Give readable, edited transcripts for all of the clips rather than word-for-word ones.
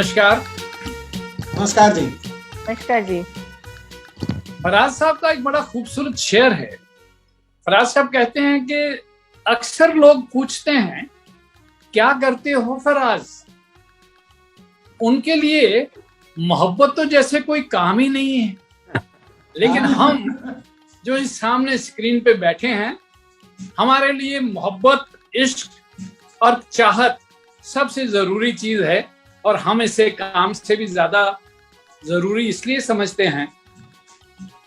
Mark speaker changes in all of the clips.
Speaker 1: नमस्कार।
Speaker 2: नमस्कार जी।
Speaker 3: नमस्कार जी।
Speaker 1: फराज साहब का एक बड़ा खूबसूरत शेर है। फराज साहब कहते हैं कि अक्सर लोग पूछते हैं क्या करते हो फराज, उनके लिए मोहब्बत तो जैसे कोई काम ही नहीं है, लेकिन हम जो इस सामने स्क्रीन पे बैठे हैं, हमारे लिए मोहब्बत, इश्क और चाहत सबसे जरूरी चीज है। और हम इसे काम से भी ज्यादा जरूरी इसलिए समझते हैं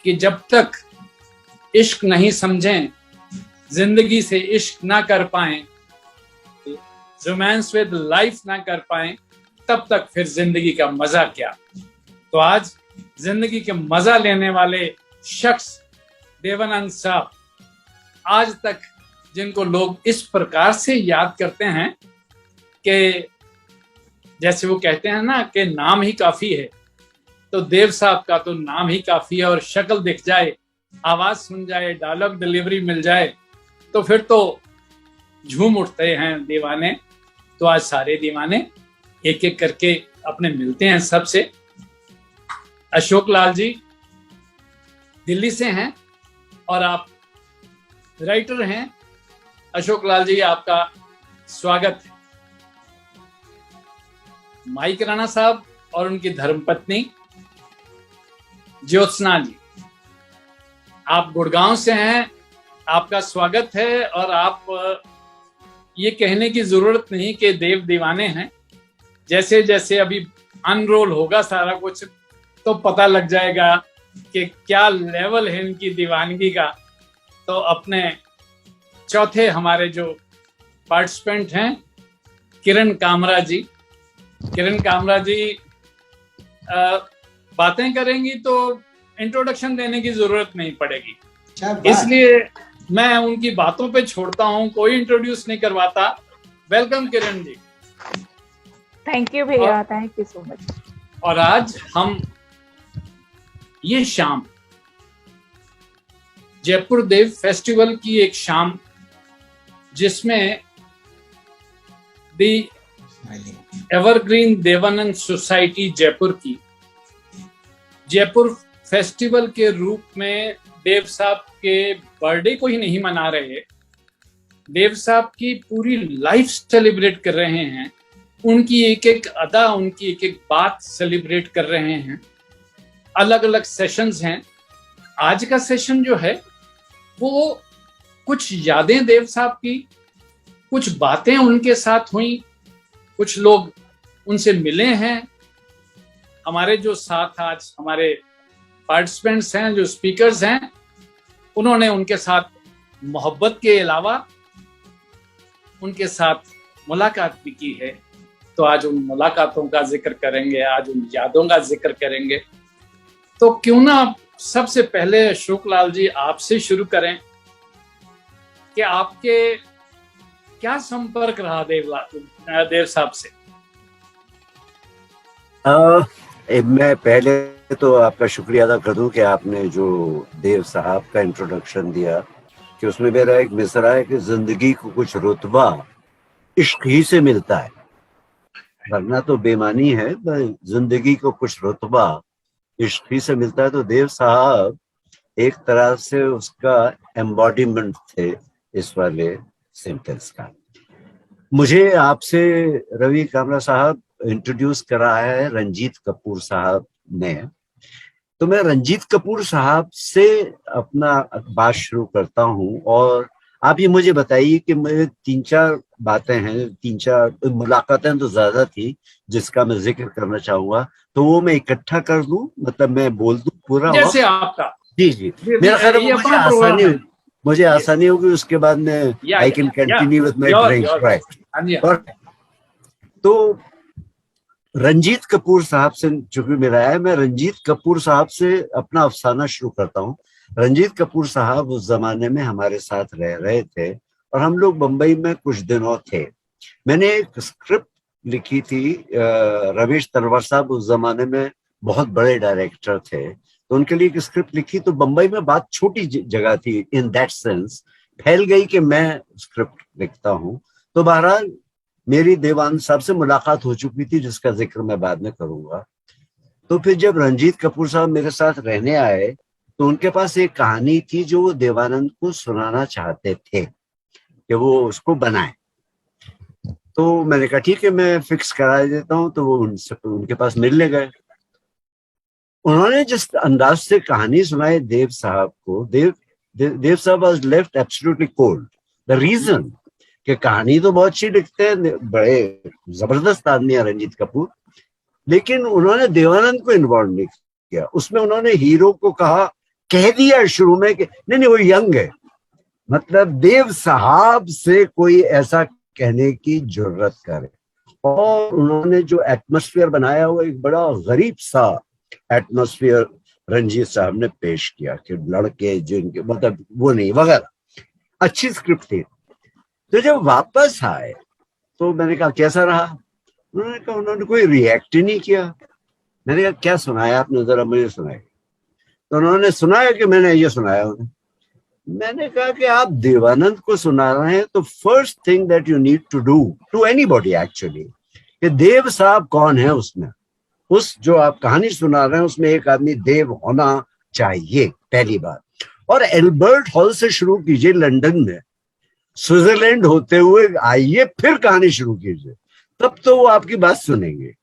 Speaker 1: कि जब तक इश्क नहीं समझें, जिंदगी से इश्क ना कर पाएं, रोमांस विद लाइफ ना कर पाएं, तब तक फिर जिंदगी का मजा क्या। तो आज जिंदगी के मजा लेने वाले शख्स देवानंद साहब, आज तक जिनको लोग इस प्रकार से याद करते हैं कि जैसे वो कहते हैं ना कि नाम ही काफी है, तो देव साहब का तो नाम ही काफी है। और शक्ल दिख जाए, आवाज सुन जाए, डायलॉग डिलीवरी मिल जाए, तो फिर तो झूम उठते हैं दीवाने। तो आज सारे दीवाने एक एक करके अपने मिलते हैं सबसे। अशोक लाल जी दिल्ली से हैं और आप राइटर हैं। अशोक लाल जी, आपका स्वागत है। माइक राणा साहब और उनकी धर्मपत्नी ज्योत्सना जी, आप गुड़गांव से हैं, आपका स्वागत है। और आप ये कहने की जरूरत नहीं कि देव दीवाने हैं, जैसे जैसे अभी अनरोल होगा सारा कुछ तो पता लग जाएगा कि क्या लेवल है इनकी दीवानगी का। तो अपने चौथे हमारे जो पार्टिसिपेंट हैं, किरण कामरा जी। किरण कामरा जी बातें करेंगी तो इंट्रोडक्शन देने की जरूरत नहीं पड़ेगी, इसलिए मैं उनकी बातों पे छोड़ता हूं, कोई इंट्रोड्यूस नहीं करवाता। Welcome Kiran ji.
Speaker 3: Thank you भैया, थैंक यू सो मच।
Speaker 1: और आज हम ये शाम जयपुर देव फेस्टिवल की एक शाम, जिसमें दी एवरग्रीन देवानंद सोसाइटी जयपुर की जयपुर फेस्टिवल के रूप में देव साहब के बर्थडे को ही नहीं मना रहे, देव साहब की पूरी लाइफ सेलिब्रेट कर रहे हैं। उनकी एक एक अदा, उनकी एक एक बात सेलिब्रेट कर रहे हैं। अलग अलग सेशंस हैं। आज का सेशन जो है वो कुछ यादें देव साहब की, कुछ बातें उनके साथ हुई, कुछ लोग उनसे मिले हैं। हमारे जो साथ आज हमारे पार्टिसिपेंट्स हैं, जो स्पीकर्स हैं, उन्होंने उनके साथ मोहब्बत के अलावा उनके साथ मुलाकात भी की है। तो आज उन मुलाकातों का जिक्र करेंगे, आज उन यादों का जिक्र करेंगे। तो क्यों ना सबसे पहले अशोक लाल जी आपसे शुरू करें कि आपके क्या संपर्क रहा देव साहब से।
Speaker 4: मैं पहले तो आपका शुक्रिया अदा कर दूं कि आपने जो देव साहब का इंट्रोडक्शन दिया, कि उसमें मेरा एक मिसरा है कि जिंदगी को कुछ रुतबा इश्क ही से मिलता है, वरना तो बेमानी है। जिंदगी को कुछ रुतबा इश्क ही से मिलता है। तो देव साहब एक तरह से उसका एम्बॉडीमेंट थे इस वाले सेंटेंस का। मुझे आपसे रवि कामरा साहब इंट्रोड्यूस करा है रंजीत कपूर साहब ने, तो मैं रंजीत कपूर साहब से अपना बात शुरू करता हूं। और आप ये मुझे बताइए कि मेरे 3-4 बातें हैं, 3-4 मुलाकातें तो ज्यादा थी जिसका मैं जिक्र करना चाहूंगा, तो वो मैं इकट्ठा कर दूं, मतलब मैं बोल दूं पूरा
Speaker 1: जैसे आपका।
Speaker 4: जी मेरा ख्याल है मुझे आसानी होगी, उसके बाद में I can continue with my drink, right. तो रंजीत कपूर साहब से चूंकि मेरा है, मैं रंजीत कपूर साहब से अपना अफसाना शुरू करता हूँ। रंजीत कपूर साहब उस जमाने में हमारे साथ रह रहे थे और हम लोग बंबई में कुछ दिनों थे। मैंने एक स्क्रिप्ट लिखी थी, रमेश तलवार साहब उस जमाने में बहुत बड़े डायरेक्टर थे, तो उनके लिए एक स्क्रिप्ट लिखी। तो बंबई में बात छोटी जगह थी, इन दैट सेंस फैल गई कि मैं स्क्रिप्ट लिखता हूँ। तो बहरहाल मेरी देवानंद साहब से मुलाकात हो चुकी थी, जिसका जिक्र मैं बाद में करूंगा। तो फिर जब रंजीत कपूर साहब मेरे साथ रहने आए तो उनके पास एक कहानी थी जो वो देवानंद को सुनाना चाहते थे कि वो उसको बनाए। तो मैंने कहा ठीक है, मैं फिक्स करा देता हूँ। तो वो उनके पास मिलने गए। उन्होंने जिस अंदाज से कहानी सुनाई देव साहब को, देव साहब was left absolutely cold. The reason कि कहानी तो बहुत अच्छी लिखते हैं, बड़े जबरदस्त आदमी है रंजीत कपूर, लेकिन उन्होंने देवानंद को इन्वॉल्व नहीं किया उसमें। उन्होंने हीरो को कह दिया शुरू में कि नहीं वो यंग है। मतलब देव साहब से कोई ऐसा कहने की जरूरत करे। और उन्होंने जो एटमॉस्फेयर बनाया वो एक बड़ा गरीब सा एटमॉस्फेयर रंजीत साहब ने पेश किया कि लड़के जिनके मतलब वो नहीं वगैरह, अच्छी स्क्रिप्ट थी। तो जब वापस आए तो मैंने कहा कैसा रहा? उन्होंने कहा उन्होंने कोई रिएक्ट ही नहीं किया। मैंने कहा क्या सुनाया आपने, जरा मुझे सुनाया। तो उन्होंने सुनाया कि मैंने ये सुनाया उन्हें। मैंने कहा कि आप देवानंद को सुना रहे हैं तो first thing that you need to do to anybody actually, कि देव साहब कौन है उसमें, उस जो आप कहानी सुना रहे हैं उसमें एक आदमी देव होना चाहिए, पहली बात। और एल्बर्ट हॉल से शुरू कीजिए लंदन में, स्विट्जरलैंड होते हुए आइए, फिर कहानी शुरू कीजिए, तब तो वो आपकी बात सुनेंगे।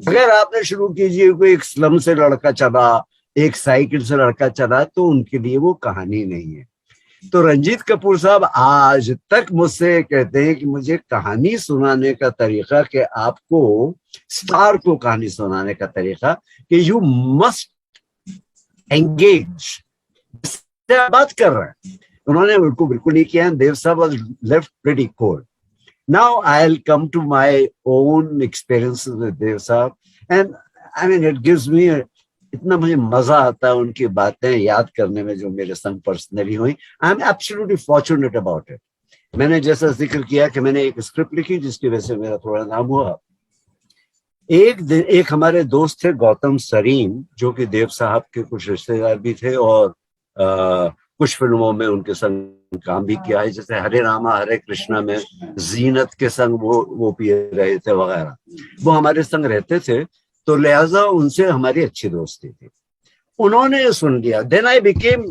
Speaker 4: अगर आपने शुरू कीजिए कोई एक स्लम से लड़का चला, एक साइकिल से लड़का चला, तो उनके लिए वो कहानी नहीं है। तो रंजीत कपूर साहब आज तक मुझसे कहते हैं कि मुझे कहानी सुनाने का तरीका, कि आपको स्टार को कहानी सुनाने का तरीका, कि यू मस्ट एंगेज। बात कर रहे हैं, उन्होंने उनको बिल्कुल नहीं किया। देव साहब was left pretty cold. Now I will come to my own experiences with Dev sahab, and I mean it gives me, इतना मुझे मजा आता है उनकी बातें याद करने में जो मेरे संग पर्सनली हुई। I am absolutely fortunate about it. मैंने जैसा जिक्र किया कि मैंने एक स्क्रिप्ट लिखी जिसकी वजह से मेरा थोड़ा नाम हुआ। एक दिन एक हमारे दोस्त थे गौतम सरीन, जो कि देव साहब के कुछ रिश्तेदार भी थे और कुछ फिल्मों में उनके संग काम भी किया है, जैसे हरे रामा हरे कृष्णा में जीनत के संग वो पी रहे थे वगैरह, वो हमारे संग रहते थे। तो लिहाजा उनसे हमारी अच्छी दोस्ती थी। उन्होंने सुन लिया, then I became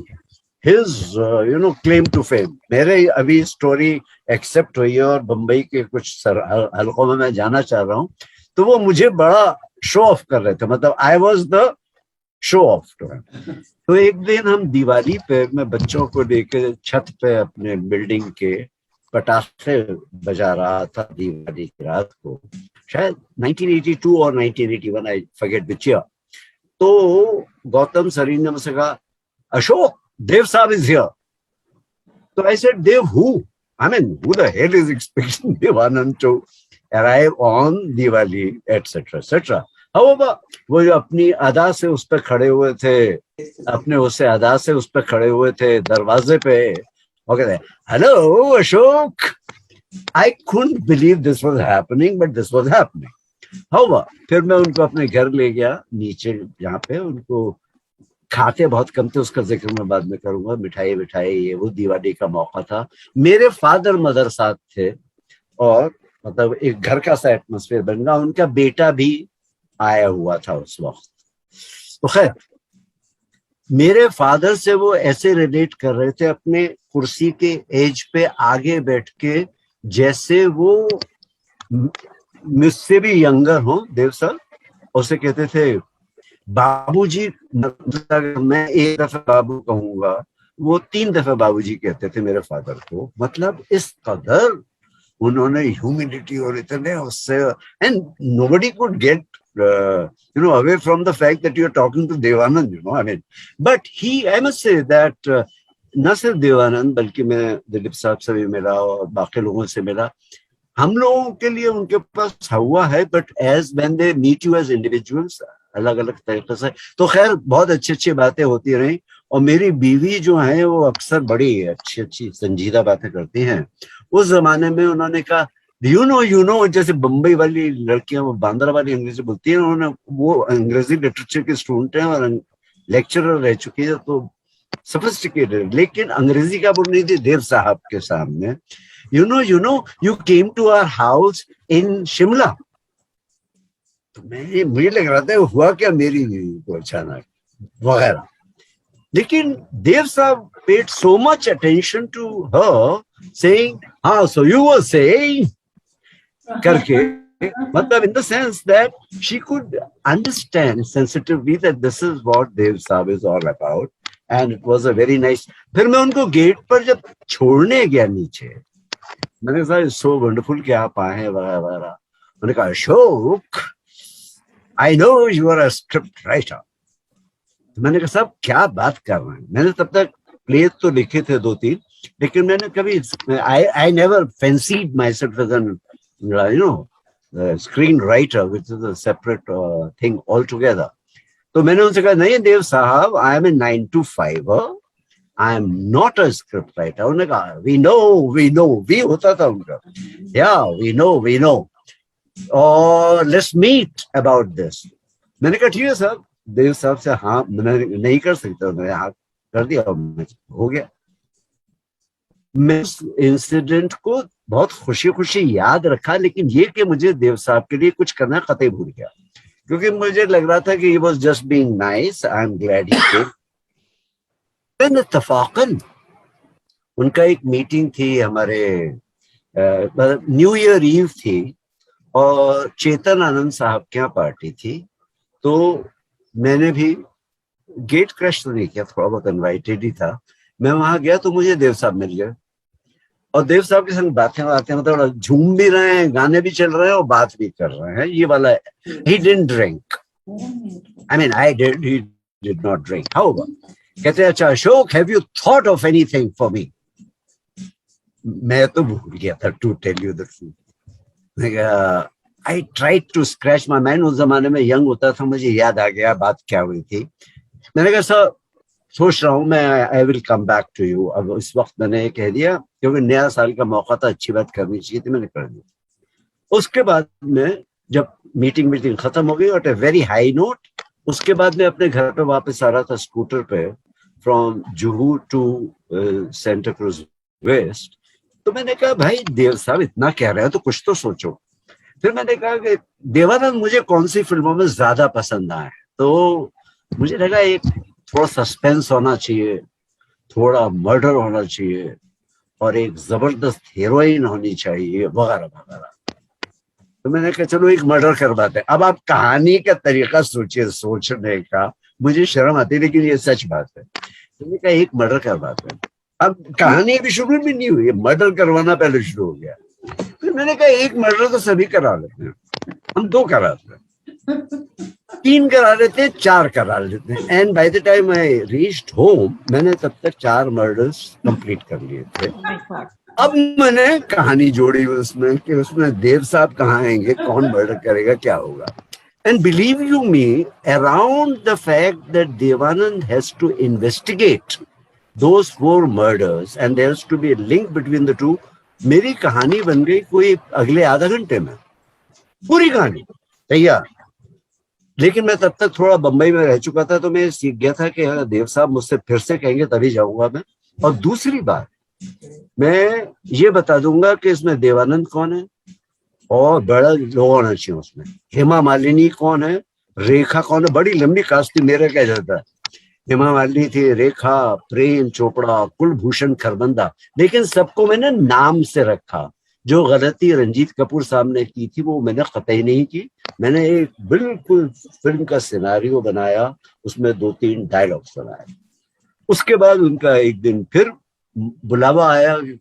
Speaker 4: his claim to fame. मेरे अभी स्टोरी एक्सेप्ट हुई है और बम्बई के कुछ हलकों में मैं जाना चाह रहा हूँ, तो वो मुझे बड़ा शो ऑफ कर रहे थे, मतलब I was the show off to him. तो एक दिन हम दिवाली पे, मैं बच्चों को लेकर छत पे अपने बिल्डिंग के पटाखे बजा रहा था दिवाली की रात को, शायद 1982 और 1981, आई फॉरगेट व्हिच ईयर। तो गौतम सरीन ने मुझसे कहा, अशोक, देव साहब इज हियर। तो I said, Dev who? I mean who the hell is expecting Dev Anand to arrive on Diwali etcetera etcetera. वो जो अपनी अदा से उस पर खड़े हुए थे, अपने उससे अदा से उस पर खड़े हुए थे दरवाजे पे, और कहते, hello Ashok. I couldn't believe this was happening, but this was happening. However, फिर मैं उनको अपने घर ले गया नीचे, जहाँ पे उनको खाते बहुत कम थे, उसका जिक्र मैं बाद में करूंगा। मिठाई ये वो दिवाली का मौका था। मेरे फादर मदर साथ थे और मतलब एक घर का सा एटमॉस्फेयर बन गया। उनका बेटा भी आया हुआ था उस वक्त। तो खैर, मेरे फादर से वो ऐसे रिलेट कर रहे थे अपने कुर्सी के एज पे आगे बैठ के, जैसे वो मुझसे भी यंगर हो देव सर। उसे कहते थे बाबूजी। मैं एक दफा बाबू कहूंगा, वो 3 दफा बाबूजी कहते थे मेरे फादर को। मतलब इस कदर उन्होंने ह्यूमिलिटी और इतने उससे, and nobody could get away from the fact that you are talking to Devanand, I mean, but I must say that न सिर्फ देवानंद बल्कि मैं दिलीप साहब से भी मिला और बाकी लोगों से मिला, हम लोगों के लिए उनके पास हुआ है, but as when they meet you as individuals, अलग अलग तरीके से। तो खैर बहुत अच्छी बातें होती रही। और मेरी बीवी जो है वो अक्सर बड़ी अच्छी संजीदा बातें करती हैं। उस जमाने में उन्होंने कहा, यू नो जैसे बम्बई वाली लड़कियां वो बांद्रा वाली अंग्रेजी बोलती है, उन्होंने वो अंग्रेजी लिटरेचर की स्टूडेंट है और लेक्चरर रह चुकी है, तो sophisticated, लेकिन अंग्रेजी का बोल नहीं थी देव साहब के सामने. You know, you came to our house in Shimla. तो मुझे लग रहा था हुआ क्या मेरी को अचानक वगैरह. लेकिन देव साहब paid so much attention to her, saying, so you were saying, करके, मतलब in the sense that she could understand sensitively that this is what Dev Saab is all about, and it was a very nice. फिर मैं उनको gate पर जब छोड़ने गया नीचे, मैंने कहा so wonderful कि आप आए हैं वगैरह वगैरह. मैंने कहा Ashok, I know you are a script writer. मैंने कहा साहब क्या बात कर रहे हैं. मैंने तब तक प्ले तो लिखे थे 2-3, लेकिन मैंने कभी I never fancied myself as an screenwriter, which is a separate thing altogether. तो मैंने उनसे कहा नहीं देव साहब, I am a 9 to 5, I am not a script writer. उन्होंने कहा we know, we होता था उनका, yeah, we know, और let's meet about this. मैंने कहा ठीक है साहब. देव साहब से हाँ मैंने नहीं कर सकता, मैंने हाँ कर दिया, हो गया. मैं इस इंसिडेंट को बहुत खुशी याद रखा, लेकिन ये कि मुझे देव साहब के लिए कुछ करना कतई भूल गया, क्योंकि मुझे लग रहा था कि he was just being nice. I am glad he came. then इत्तफाकन उनका एक मीटिंग थी हमारे, न्यू ईयर ईव थी और चेतन आनंद साहब के यहाँ पार्टी थी. तो मैंने भी गेट क्रश तो नहीं किया, थोड़ा बहुत इनवाइटेड ही था. मैं वहां गया तो मुझे देव साहब मिल गए, और देव साहब के संग बातें मतलब झूम भी रहे हैं, गाने भी चल रहे हैं और बात भी कर रहे हैं. ये वाला he didn't drink. I mean I did, he did not drink. However, कहते हैं अच्छा Ashok, have you thought of anything for me? मैं तो भूल गया था to tell you the truth. I tried to scratch my mind. उस जमाने में यंग होता था, मुझे याद आ गया बात क्या हुई थी. मैंने कहा सर सोच रहा हूँ मैं, I will come back to you. अब इस वक्त मैंने कह दिया क्योंकि नया साल का मौका था, अच्छी बात करनी चाहिए थी, मैंने कर दी. उसके बाद में जब मीटिंग खत्म हो गई और ए वेरी हाई नोट, उसके बाद मैं अपने घर पे वापस आ रहा था स्कूटर पे from Juhu to Santacruz west. तो मैंने कहा भाई देव साहब इतना कह रहे हैं तो कुछ तो सोचो. फिर मैंने कहा कि देवानंद मुझे कौन सी फिल्मों में ज्यादा पसंद आए, तो मुझे लगा एक थोड़ा सस्पेंस होना चाहिए, थोड़ा मर्डर होना चाहिए, और एक जबरदस्त हीरोइन होनी चाहिए वगैरह वगैरह. तो मैंने कहा चलो एक मर्डर करवाते हैं. अब आप कहानी का तरीका सोचिए, सोचने का मुझे शर्म आती है, लेकिन ये सच बात है. तो मैंने कहा एक मर्डर करवाते हैं. अब कहानी अभी शुरू भी नहीं हुई, मर्डर करवाना पहले शुरू हो गया. फिर मैंने कहा एक मर्डर तो सभी करा लेते हैं, हम 2 कराते हैं, 3 करा लेते हैं, 4 करा लेते हैं. And by the time I reached home मैंने तब तक 4 मर्डर्स कंप्लीट कर लिए थे. अब मैंने कहानी जोड़ी उसमें कि उसमें देव साहब कहाँ आएंगे, कौन मर्डर करेगा, क्या होगा. And believe you me, around the fact that Dev Anand has to investigate those 4 murders and there has to be a link between the two. मेरी कहानी बन गई कोई अगले आधा घंटे में, पूरी कहानी तैयार. लेकिन मैं तब तक थोड़ा बंबई में रह चुका था, तो मैं सीख गया था कि देव साहब मुझसे फिर से कहेंगे तभी जाऊंगा मैं. और दूसरी बात मैं ये बता दूंगा कि इसमें देवानंद कौन है और बड़ा लोग होना चाहिए उसमें. हेमा मालिनी कौन है, रेखा कौन है, बड़ी लंबी कास्ट थी, मेरा क्या जाता है. हेमा मालिनी थी, रेखा, प्रेम चोपड़ा, कुलभूषण खरबंदा, लेकिन सबको मैंने नाम से रखा. जो गलती रंजीत कपूर साहब ने की थी वो मैंने कतई नहीं की. मैंने एक बिल्कुल फिल्म का सिनेरियो बनाया, उसमें 2-3 डायलॉग्स बनाए. उसके बाद उनका एक दिन फिर बुलावा आया कि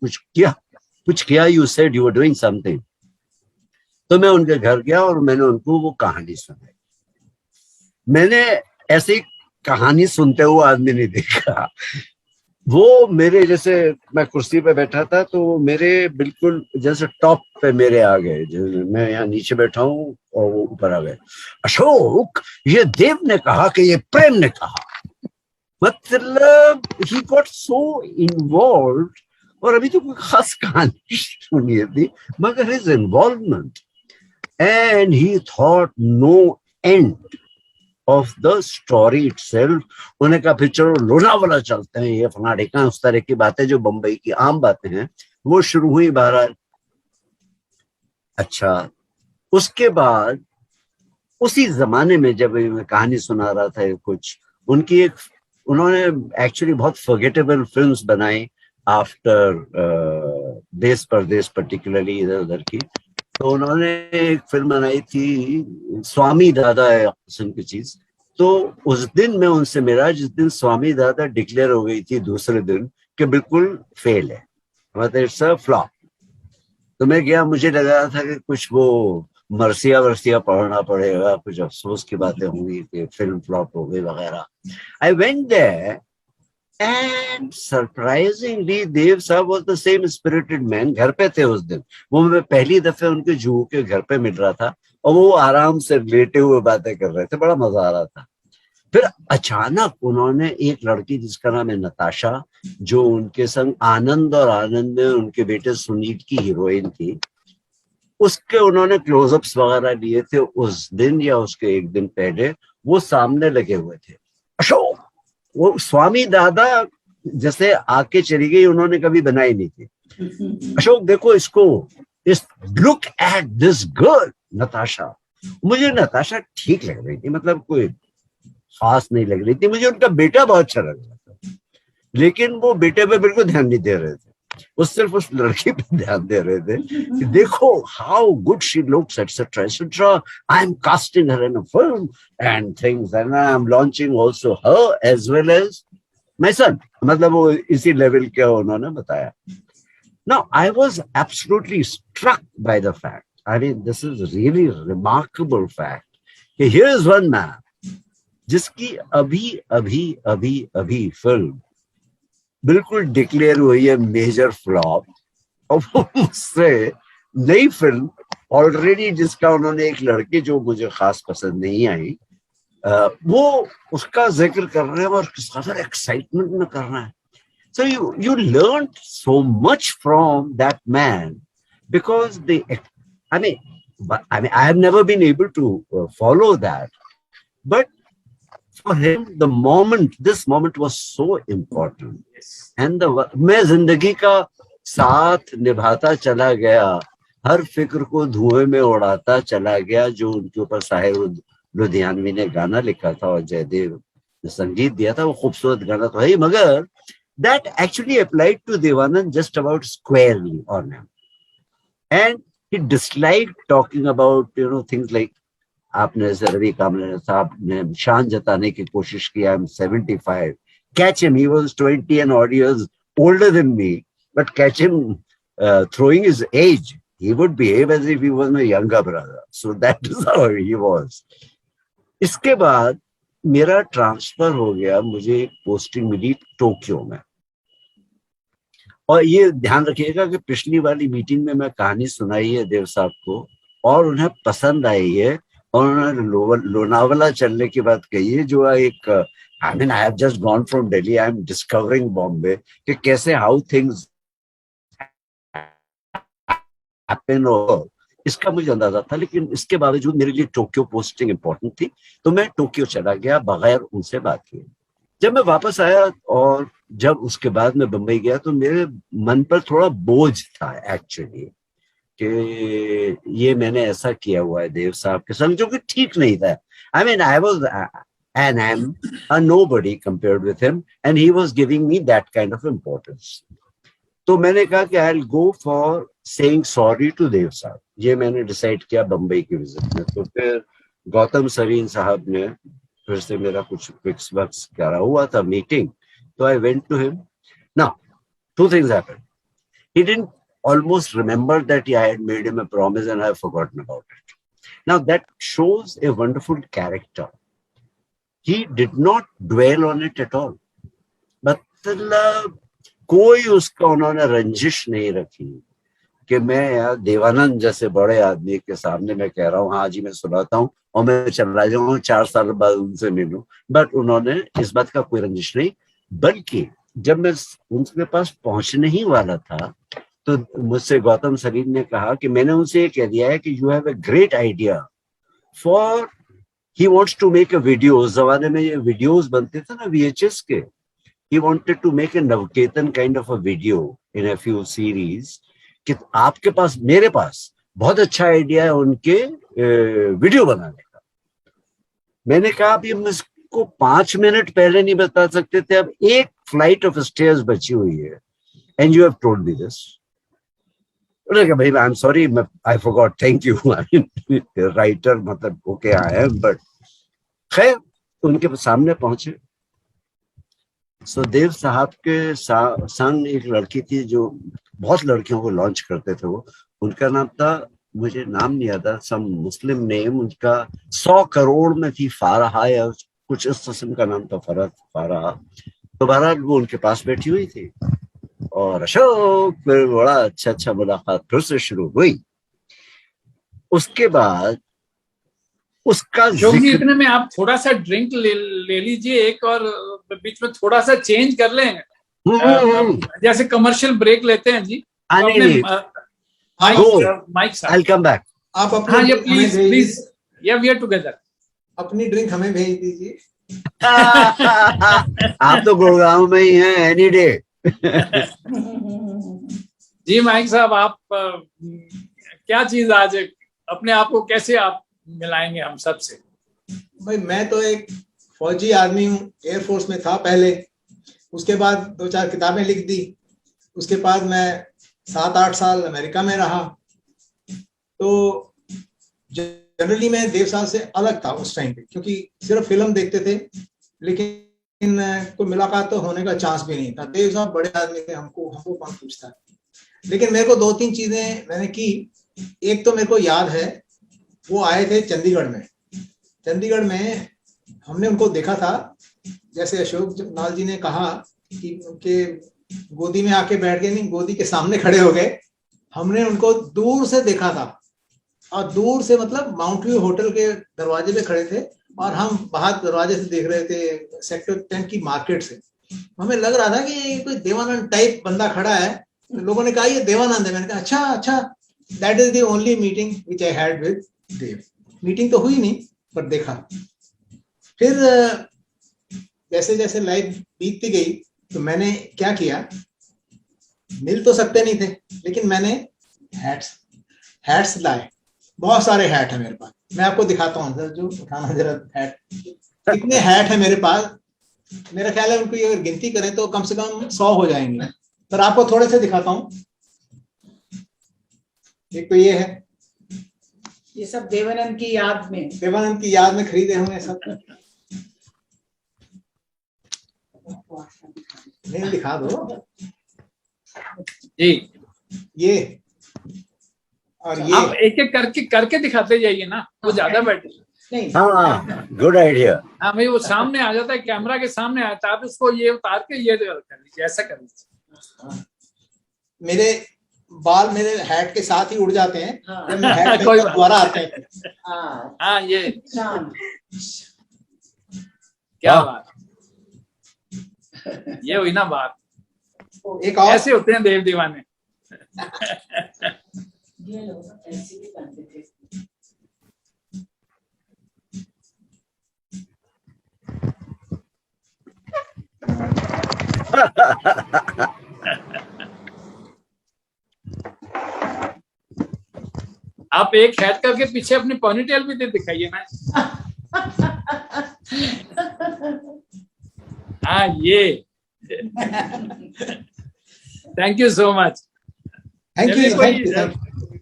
Speaker 4: कुछ किया, you said you were doing something. तो मैं उनके घर गया और मैंने उनको वो कहानी सुनाई. मैंने ऐसी कहानी सुनते हुए आदमी नहीं देखा. वो मेरे जैसे मैं कुर्सी पे बैठा था तो मेरे बिल्कुल जैसे टॉप पे मेरे आ गए. मैं यहाँ नीचे बैठा हूँ और वो ऊपर आ गए. अशोक, ये देव ने कहा कि ये प्रेम ने कहा. मतलब ही गॉट सो इन्वॉल्व्ड. और अभी तो कोई खास कहानी सुनी थी, मगर his involvement and he thought no end. Of the story itself. उन्हें कहा फिर चलो लोनावाला चलते हैं, ये फलाना उस तरह की बातें जो बम्बई की आम बातें हैं वो शुरू हुई बहरहाल। अच्छा, उसके बाद उसी जमाने में जब मैं कहानी सुना रहा था कुछ उनकी एक, उन्होंने एक्चुअली बहुत फॉरगेटेबल फिल्म्स बनाई आफ्टर देश परदेश, पर्टिकुलरली इधर उधर की। तो उन्होंने एक फिल्म बनाई थी स्वामी दादा है किस्म की चीज। तो उस दिन मैं उनसे मिला जिस दिन स्वामी दादा डिक्लेयर हो गई थी दूसरे दिन कि बिल्कुल फेल है, मतलब इट्स अ फ्लॉप। तो मैं गया, मुझे लगा था कि कुछ वो मरसिया वर्सिया पढ़ना पड़ेगा, कुछ अफसोस की बातें होंगी कि फिल्म फ्लॉप हो गई वगैरह। I went there and surprisingly Dev साहब was the same spirited man. घर पे थे उस दिन, वो मैं पहली दफे उनके जुहू के घर पे मिल रहा था और वो आराम से लेटे हुए बातें कर रहे थे, बड़ा मजा आ रहा था। फिर अचानक उन्होंने एक लड़की जिसका नाम है नताशा, जो उनके संग आनंद और आनंद में उनके बेटे सुनील की हीरोइन थी, उसके उन्होंने क्लोजअप्स वगैरह लिए थे उस दिन या उसके एक दिन पहले। वो सामने लगे हुए थे। अशोक, वो स्वामी दादा जैसे आके चली गई, उन्होंने कभी बनाई नहीं थी। अशोक देखो इसको, इस look at this girl Natasha. मुझे नताशा ठीक लग रही थी, मतलब कोई खास नहीं लग रही थी। मुझे उनका बेटा बहुत अच्छा लग रहा था, लेकिन वो बेटे पे बिल्कुल ध्यान नहीं दे रहे थे, वो सिर्फ उस लड़की पे ध्यान दे रहे थे कि देखो how good she looks etcetera etcetera, I am casting her in a film and things and I am launching also her as well as my son. मतलब वो इसी लेवल के उन्होंने बताया। Now I was absolutely struck by the fact, I mean this is really remarkable fact कि here is one man जिसकी अभी अभी अभी अभी फिल्म बिल्कुल डिक्लेयर हुई है मेजर फ्लॉप, और वो मुझसे नई फिल्म ऑलरेडी जिसका उन्होंने एक लड़की जो मुझे खास पसंद नहीं आई वो उसका जिक्र कर रहे हैं और किस कदर एक्साइटमेंट में कर रहे हैं। So you learned so much from that man because I have never been able to follow that, but for him this moment was so important. And मैं जिंदगी का साथ निभाता चला गया, हर फिक्र को धुएं में उड़ाता चला गया, जो उनके ऊपर साहिर लुधियानवी ने गाना लिखा था और जयदेव ने संगीत दिया था। वो खूबसूरत गाना तो है, मगर that actually applied to Devanand just about squarely on him. And he disliked talking about, things like, आपने रवि कामले साहब ने शान जताने की कोशिश की, I'm 75. Catch him, he was 20 and odd years older than me, but catch him throwing his age. He would behave as if he was my younger brother. So that is how he was. इसके बाद मेरा transfer हो गया, मुझे एक posting मिली Tokyo में। और ये ध्यान रखिएगा कि पिछली वाली मीटिंग में मैं कहानी सुनाई है देव साहब को और उन्हें पसंद आई है, और उन्होंने लोनावाला चलने की बात कही है, जो एक I have just gone from Delhi, I am discovering Bombay, कि कैसे हाउ थिंग्स हैपन, और इसका मुझे अंदाजा था। लेकिन इसके बावजूद मेरे लिए टोक्यो पोस्टिंग इंपॉर्टेंट थी, तो मैं टोक्यो चला गया बगैर उनसे बात किए। जब मैं वापस आया और जब उसके बाद मैं बम्बई गया, तो मेरे मन पर थोड़ा बोझ था एक्चुअली, कि ये मैंने ऐसा किया हुआ है देव साहब के संग, जो कि ठीक नहीं था। I mean I was an am a nobody compared with him and he was giving me that kind of importance. तो मैंने कहा कि I will go for saying sorry to Dev sahab. ये मैंने डिसाइड किया बम्बई की विजिट में। तो फिर गौतम सरीन साहब ने फिर से मेरा कुछ फिक्स वक्स करा हुआ था मीटिंग, तो I went to him. Now two things happened. He didn't almost remember that I had made him a promise and I have forgotten about it. Now that shows a wonderful character. He did not dwell on it at all. मतलब कोई उसका उन्होंने रंजिश नहीं रखी कि मैं यार देवानंद जैसे बड़े आदमी के सामने मैं कह रहा हूँ हाँ जी मैं सुनाता हूँ और मैं चला जाऊँ 4 साल बाद उनसे मिलूं। बट उन्होंने इस बात का कोई रंजिश नहीं, बल्कि जब मैं उनके पास पहुंचने ही वाला था तो मुझसे गौतम सरीन ने कहा कि मैंने उनसे ये कह दिया है कि you have a great idea for he wants to make a video. उस जमाने में ये वीडियोस बनते थे ना VHS के. He wanted to make a Navketan kind of a video in a few series. कि आपके पास, मेरे पास बहुत अच्छा आइडिया है उनके वीडियो बनाने का. मैंने कहा आप ये मुझको 5 मिनट पहले नहीं बता सकते थे. अब एक फ्लाइट ऑफ स्टेयर्स बची हुई है and you have told me this. भाई I am sorry, I forgot, thank you. I mean writer मतलब ओके आई एम, बट खैर उनके सामने पहुंचे. सो देव साहब के संग एक लड़की थी जो बहुत लड़कियों को लॉन्च करते थे. वो उनका नाम था, मुझे नाम नहीं आता, सम मुस्लिम नेम. उनका 100 करोड़ में थी फारहा या कुछ इस किस्म का नाम था, फारहा. तो बहरहाल वो उनके पास बैठी हुई थी और अशोक फिर बड़ा अच्छा मुलाकात फिर से शुरू हुई. उसके बाद उसका
Speaker 1: इतने में आप थोड़ा सा ड्रिंक ले लीजिए एक, और बीच में थोड़ा सा चेंज कर लें. जैसे कमर्शियल ब्रेक लेते हैं जी. माइक साहब,
Speaker 4: I'll come back.
Speaker 2: आप अपनी
Speaker 1: हाँ, ये प्लीज या वी आर टुगेदर.
Speaker 2: अपनी ड्रिंक हमें भेज दीजिए.
Speaker 4: आप तो गुड़गांव में ही हैं एनी डे.
Speaker 1: जी माइक साहब, आप क्या चीज आज अपने आप को कैसे आप मिलाएंगे हम सब से?
Speaker 2: भाई मैं तो एक फौजी आदमी हूँ, एयरफोर्स में था पहले. उसके बाद 2-4 किताबें लिख दी. उसके बाद मैं 7-8 साल अमेरिका में रहा. तो जनरली मैं देव साहब से अलग था उस टाइम पे, क्योंकि सिर्फ फिल्म देखते थे, लेकिन कोई मुलाकात तो होने का चांस भी नहीं था. देव साहब बड़े आदमी थे, हमको कौन पूछता है. लेकिन मेरे को 2-3 चीजें मैंने की. एक तो मेरे को याद है, वो आए थे चंडीगढ़ में हमने उनको देखा था. जैसे अशोक नाल जी ने कहा कि उनके गोदी में आके बैठ गए, नहीं गोदी के सामने खड़े हो गए. हमने उनको दूर से देखा था, और दूर से मतलब माउंट व्यू होटल के दरवाजे पे खड़े थे और हम बाहर दरवाजे से देख रहे थे सेक्टर 10 की मार्केट से. हमें लग रहा था कि ये कोई देवानंद टाइप बंदा खड़ा है. लोगों ने कहा ये देवानंद है. मैंने कहा अच्छा, that is the only meeting which I had with Dev. Meeting तो हुई नहीं, पर देखा. फिर जैसे जैसे लाइफ बीतती गई तो मैंने क्या किया, मिल तो सकते नहीं थे, लेकिन मैंने हैट्स लाए. बहुत सारे हैट है मेरे पास. मैं आपको दिखाता हूँ सर, जो उठाना जरा हैट. कितने हैट है मेरे पास, मेरा ख्याल है उनको अगर गिनती करें तो कम से कम 100 हो जाएंगे. पर आपको थोड़े से दिखाता हूँ. एक तो ये है,
Speaker 5: ये सब देवानंद की याद में
Speaker 2: खरीदे हुए सब. नहीं दिखा दो
Speaker 1: जी.
Speaker 2: ये और ये
Speaker 1: आप एक एक करके दिखाते जाइए ना, वो ज्यादा बेटर.
Speaker 5: नहीं,
Speaker 4: हाँ, गुड आइडिया.
Speaker 1: हाँ भाई, वो सामने आ जाता है, कैमरा के सामने आता है. आप इसको ये उतार के ये कर लीजिए, ऐसा कर लीजिए.
Speaker 2: मेरे बाल मेरे हैट के साथ ही उड़ जाते हैं.
Speaker 5: हाँ.
Speaker 2: जब मैं हैट
Speaker 1: कोई
Speaker 2: दोबारा आते हैं.
Speaker 1: हाँ, ये
Speaker 5: शान.
Speaker 1: क्या बात. ये हुई ना बात.
Speaker 2: एक और
Speaker 1: ऐसे होते हैं देव दीवाने.
Speaker 5: ये लोग ऐसे भी करते थे.
Speaker 1: आप एक हेड करके पीछे अपनी पोनीटेल भी दिखाइए ना. हाँ, ये thank you so much.
Speaker 2: Thank you.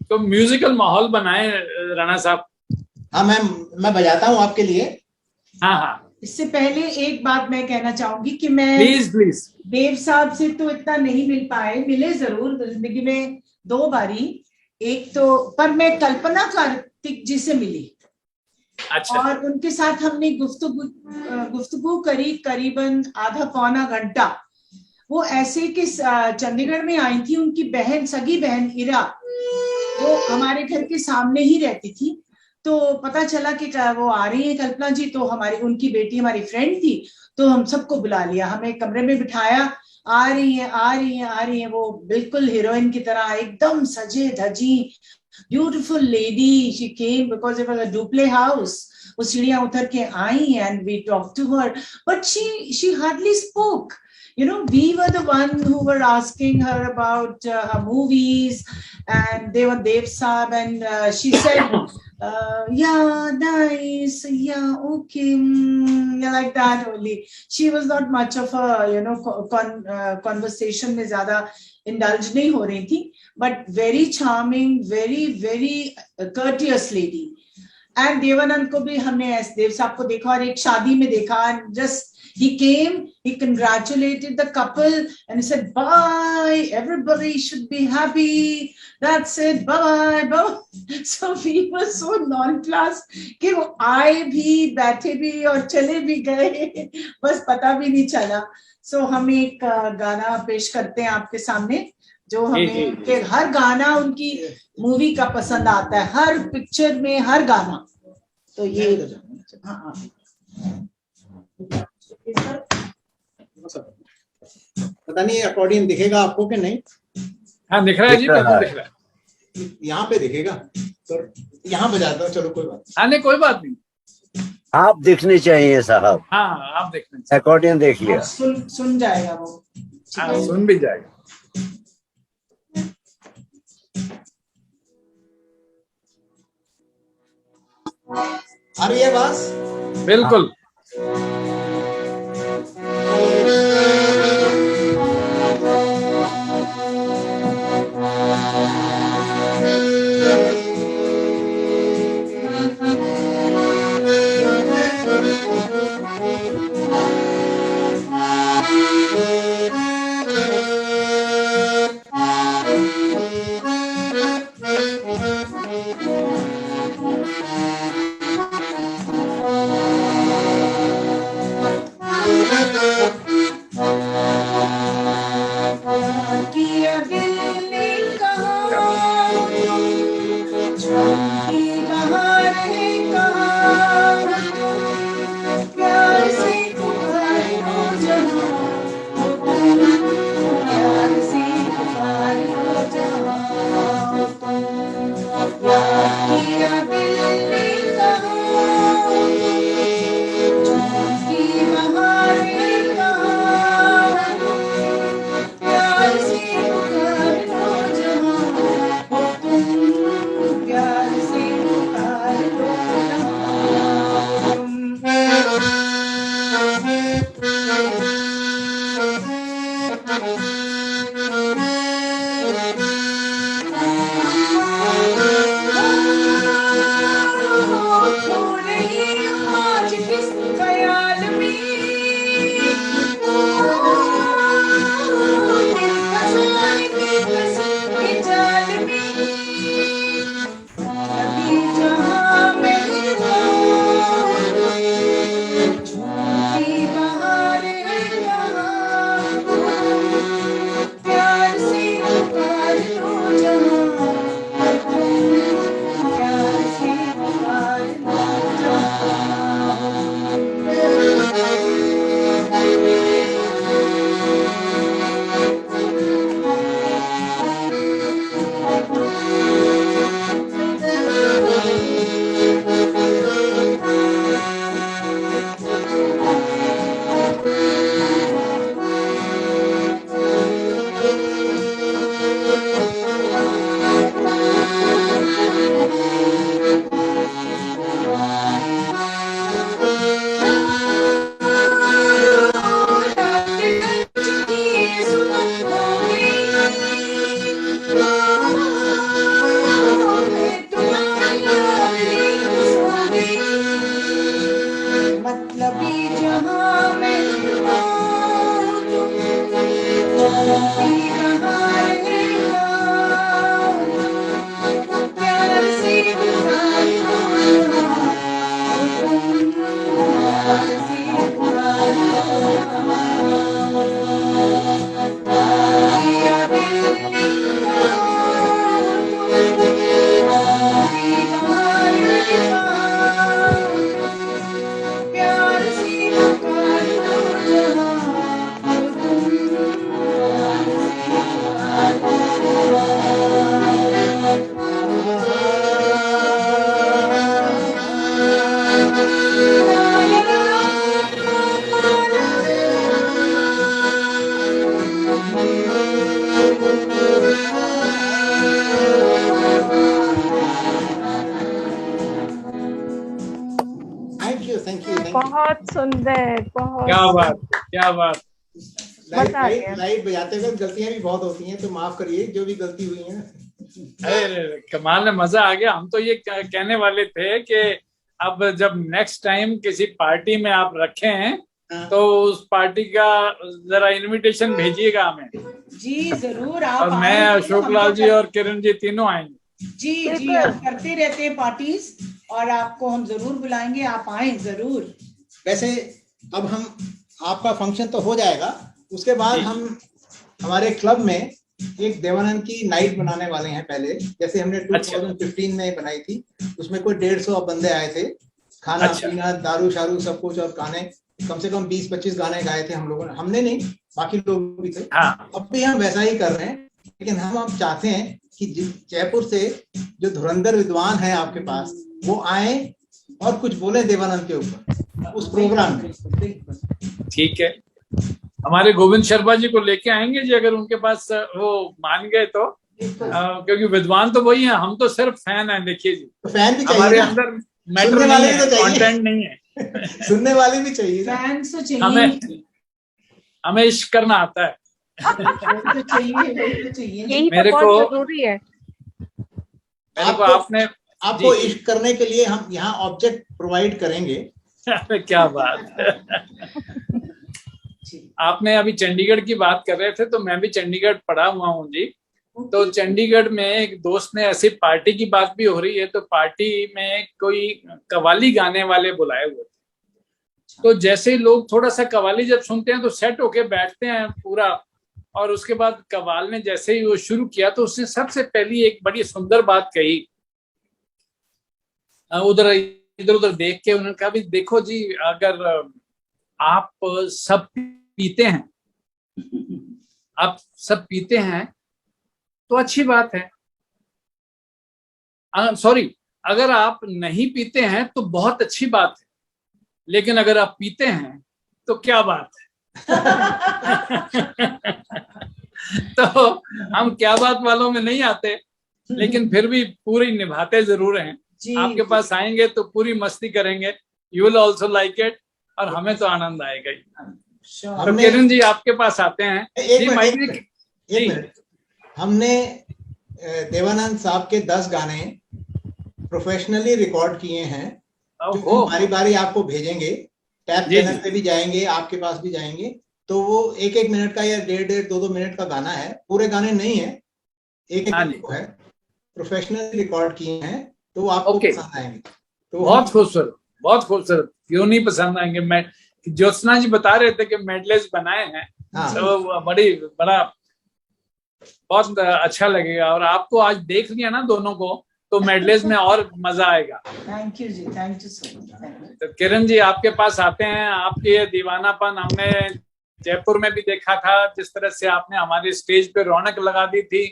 Speaker 1: तो म्यूजिकल माहौल बनाए राणा साहब.
Speaker 2: हाँ मैं बजाता हूँ आपके लिए.
Speaker 1: हाँ,
Speaker 5: इससे पहले एक बात मैं कहना चाहूंगी कि मैं
Speaker 1: प्लीज
Speaker 5: देव साहब से तो इतना नहीं मिल पाए. मिले जरूर जिंदगी में 2 बारी. एक तो पर मैं कल्पना कार्तिक जी से मिली.
Speaker 1: अच्छा.
Speaker 5: और उनके साथ हमने गुफ्तगू करी करीबन आधा पौना घंटा. वो ऐसे कि चंडीगढ़ में आई थी. उनकी बहन, सगी बहन इरा, वो हमारे घर के सामने ही रहती थी. तो पता चला कि वो आ रही है कल्पना जी. तो उनकी बेटी हमारी फ्रेंड थी, तो हम सबको बुला लिया. हमें कमरे में बिठाया. आ रही है. वो बिल्कुल हीरोइन की तरह एकदम सजे धजी, beautiful lady. She came because it was a duplex house. वो सीढ़ियां उतर के आई and we talked to her, but she hardly spoke. You know, we were the one who were asking her about her movies, and they were Dev Saab, and she said, yeah, nice, yeah, okay, yeah, like that only. She was not much of a, you know, conversation में ज़्यादा indulge नहीं हो रही थी, but very charming, very, very courteous lady. And Devanand को भी हमने ऐसे देव साहब को देखा और एक शादी में देखा, and just he came, he congratulated the couple and he said, bye, everybody should be happy, that's it, bye bye. So we were so nonplussed कि वो आए भी, बैठे भी और चले भी गए, बस पता भी नहीं चला. So हम एक गाना पेश करते हैं आपके सामने, जो हमें कि हर गाना उनकी मूवी का पसंद आता है, हर पिक्चर में हर गाना. तो ये हाँ
Speaker 2: पता नहीं अकॉर्डियन दिखेगा आपको कि नहीं.
Speaker 1: हाँ दिख रहा है जी, बिल्कुल दिख रहा है.
Speaker 2: यहाँ पे दिखेगा तो यहाँ बजाता हूँ. चलो कोई बात नहीं.
Speaker 1: हाँ नहीं कोई बात नहीं,
Speaker 4: आप दिखने चाहिए साहब.
Speaker 1: हाँ आप देखना,
Speaker 4: अकॉर्डियन देख लिया.
Speaker 5: सुन जाएगा वो.
Speaker 1: हाँ सुन भी जाएगा.
Speaker 2: आ रही है आवाज?
Speaker 1: बिल्कुल.
Speaker 3: सुंदर, बहुत
Speaker 1: क्या बात, क्या बात।
Speaker 2: लाइट
Speaker 3: मजा आ गया।
Speaker 2: लाइट बजाते वक्त गलतियां भी बहुत होती हैं, तो माफ करिए जो भी गलती हुई है।
Speaker 1: अरे कमाल है, मजा आ गया। हम तो ये कहने वाले थे कि अब जब नेक्स्ट टाइम किसी पार्टी में आप रखे हैं
Speaker 2: हाँ।
Speaker 1: तो उस पार्टी का जरा इनविटेशन भेजिएगा हमें,
Speaker 5: जी जरूर, आप
Speaker 1: और मैं
Speaker 5: आएंगे,
Speaker 1: अशोक
Speaker 5: हम
Speaker 1: लाल
Speaker 5: तो
Speaker 1: जी और किरण जी तीनों आएंगे।
Speaker 5: जी जी
Speaker 3: बिल्कुल।
Speaker 5: हम करते रहते हैं पार्टीज, और आपको हम जरूर बुलाएंगे, आप आए जरूर।
Speaker 2: वैसे अब हम, आपका फंक्शन तो हो जाएगा, उसके बाद
Speaker 1: जी।
Speaker 2: हम हमारे क्लब में एक देवानंद की नाइट बनाने वाले हैं। पहले जैसे हमने
Speaker 1: अच्छा।
Speaker 2: 2015 में बनाई थी, उसमें कोई 150 बंदे आए थे, खाना
Speaker 1: अच्छा।
Speaker 2: पीना दारू शारू सब कुछ, और गाने कम से कम 20-25 गाने गाए थे हम लोगों ने, हमने नहीं बाकी लोग भी थे।
Speaker 1: हाँ।
Speaker 2: अब भी हम वैसा ही कर रहे हैं, लेकिन हम अब चाहते हैं कि जयपुर से जो धुरंधर विद्वान है आपके पास, वो आए और कुछ बोले देवानंद के ऊपर उस प्रोग्राम में।
Speaker 1: ठीक है, हमारे गोविंद शर्मा जी को लेके आएंगे जी, अगर उनके पास वो मान गए तो, क्योंकि विद्वान तो वही हैं, हम तो सिर्फ फैन हैं। देखिए जी,
Speaker 2: तो फैन भी
Speaker 1: हमारे
Speaker 2: चाहिए ना,
Speaker 1: अंदर मैटर
Speaker 2: सुनने
Speaker 1: नहीं
Speaker 2: वाले
Speaker 1: है,
Speaker 2: भी तो चाहिए।
Speaker 1: कंटेंट नहीं है।
Speaker 2: सुनने वाले भी चाहिए ना।
Speaker 5: फैंस तो
Speaker 1: हमें
Speaker 5: चाहिए,
Speaker 1: हमें इश्क करना आता है।
Speaker 5: वही तो चाहिए, वही तो चाहिए।
Speaker 3: यही तो
Speaker 1: मेरे
Speaker 3: बहुत
Speaker 1: को
Speaker 3: जरूरी है।
Speaker 1: मेरे को
Speaker 2: आपको
Speaker 1: आपने
Speaker 2: आपको
Speaker 1: जी।
Speaker 2: इश्क करने के लिए हम यहाँ ऑब्जेक्ट प्रोवाइड करेंगे।
Speaker 1: क्या बात है। आपने अभी चंडीगढ़ की बात कर रहे थे, तो मैं भी चंडीगढ़ पढ़ा हुआ हूँ जी। तो चंडीगढ़ में एक दोस्त ने, ऐसी पार्टी की बात भी हो रही है, तो पार्टी में कोई कव्वाली गाने वाले बुलाए हुए थे। तो जैसे ही लोग थोड़ा सा कव्वाली जब सुनते हैं तो सेट होके बैठते हैं पूरा, और उसके बाद कव्वाल ने जैसे ही वो शुरू किया तो उसने सबसे पहली एक बड़ी सुंदर बात कही। उधर इधर उधर देख के उन्होंने कहा, भी देखो जी, अगर आप सब पीते हैं, आप सब पीते हैं तो अच्छी बात है। सॉरी, अगर आप नहीं पीते हैं तो बहुत अच्छी बात है, लेकिन अगर आप पीते हैं तो क्या बात है। तो हम क्या बात वालों में नहीं आते, लेकिन फिर भी पूरी निभाते जरूर हैं। आपके पास आएंगे तो पूरी मस्ती करेंगे, you will also like it, और हमें तो आनंद आएगा ही। तो किरण जी आपके पास आते हैं।
Speaker 2: एक
Speaker 1: जी माइक जी।
Speaker 2: मिनट, हमने देवानंद साहब के 10 गाने प्रोफेशनली रिकॉर्ड किए हैं, जो बारी बारी आपको भेजेंगे, टैप चैनल पे भी जाएंगे, आपके पास भी जाएंगे। तो वो 1-1 मिनट का या 1.5-1.5 2-2 मिनट का गाना है, पूरे गाने नहीं है, एक मिनट है, प्रोफेशनली रिकॉर्ड किए हैं, तो आपको पसंद आएंगे। तो
Speaker 1: बहुत खूबसूरत, बहुत खूबसूरत, क्यों नहीं पसंद आएंगे। मैं, ज्योत्सना जी बता रहे थे कि मेडलेस बनाए हैं, तो बड़ा बहुत अच्छा लगेगा, और आपको आज देख लिया ना दोनों को, तो मेडलेस में और मजा आएगा।
Speaker 5: थैंक यू जी, थैंक यू सो मच।
Speaker 1: तो किरण जी आपके पास आते हैं। आपके ये दीवानापन हमने जयपुर में भी देखा था, जिस तरह से आपने हमारे स्टेज पे रौनक लगा दी थी,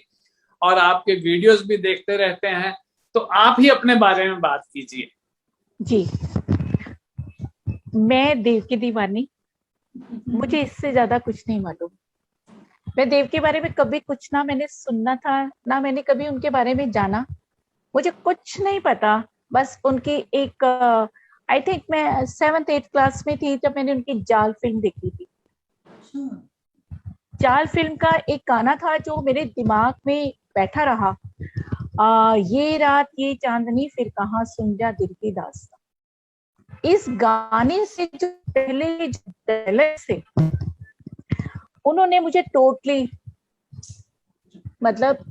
Speaker 1: और आपके वीडियोस भी देखते रहते हैं। तो आप ही अपने बारे में बात कीजिए।
Speaker 3: जी, मैं देव की दीवानी, मुझे इससे ज्यादा कुछ नहीं मालूम। मैं देव के बारे में कभी कुछ ना मैंने सुनना था, ना मैंने कभी उनके बारे में जाना, मुझे कुछ नहीं पता। बस उनकी एक आई थिंक मैं 7th-8th क्लास में थी जब मैंने उनकी जाल फिल्म देखी थी। जाल फिल्म का एक गाना था जो मेरे दिमाग में बैठा रहा, ये रात ये चांदनी फिर कहाँ, सुन जा दिल की दास्तां। इस गाने से जो पहले से उन्होंने मुझे टोटली, मतलब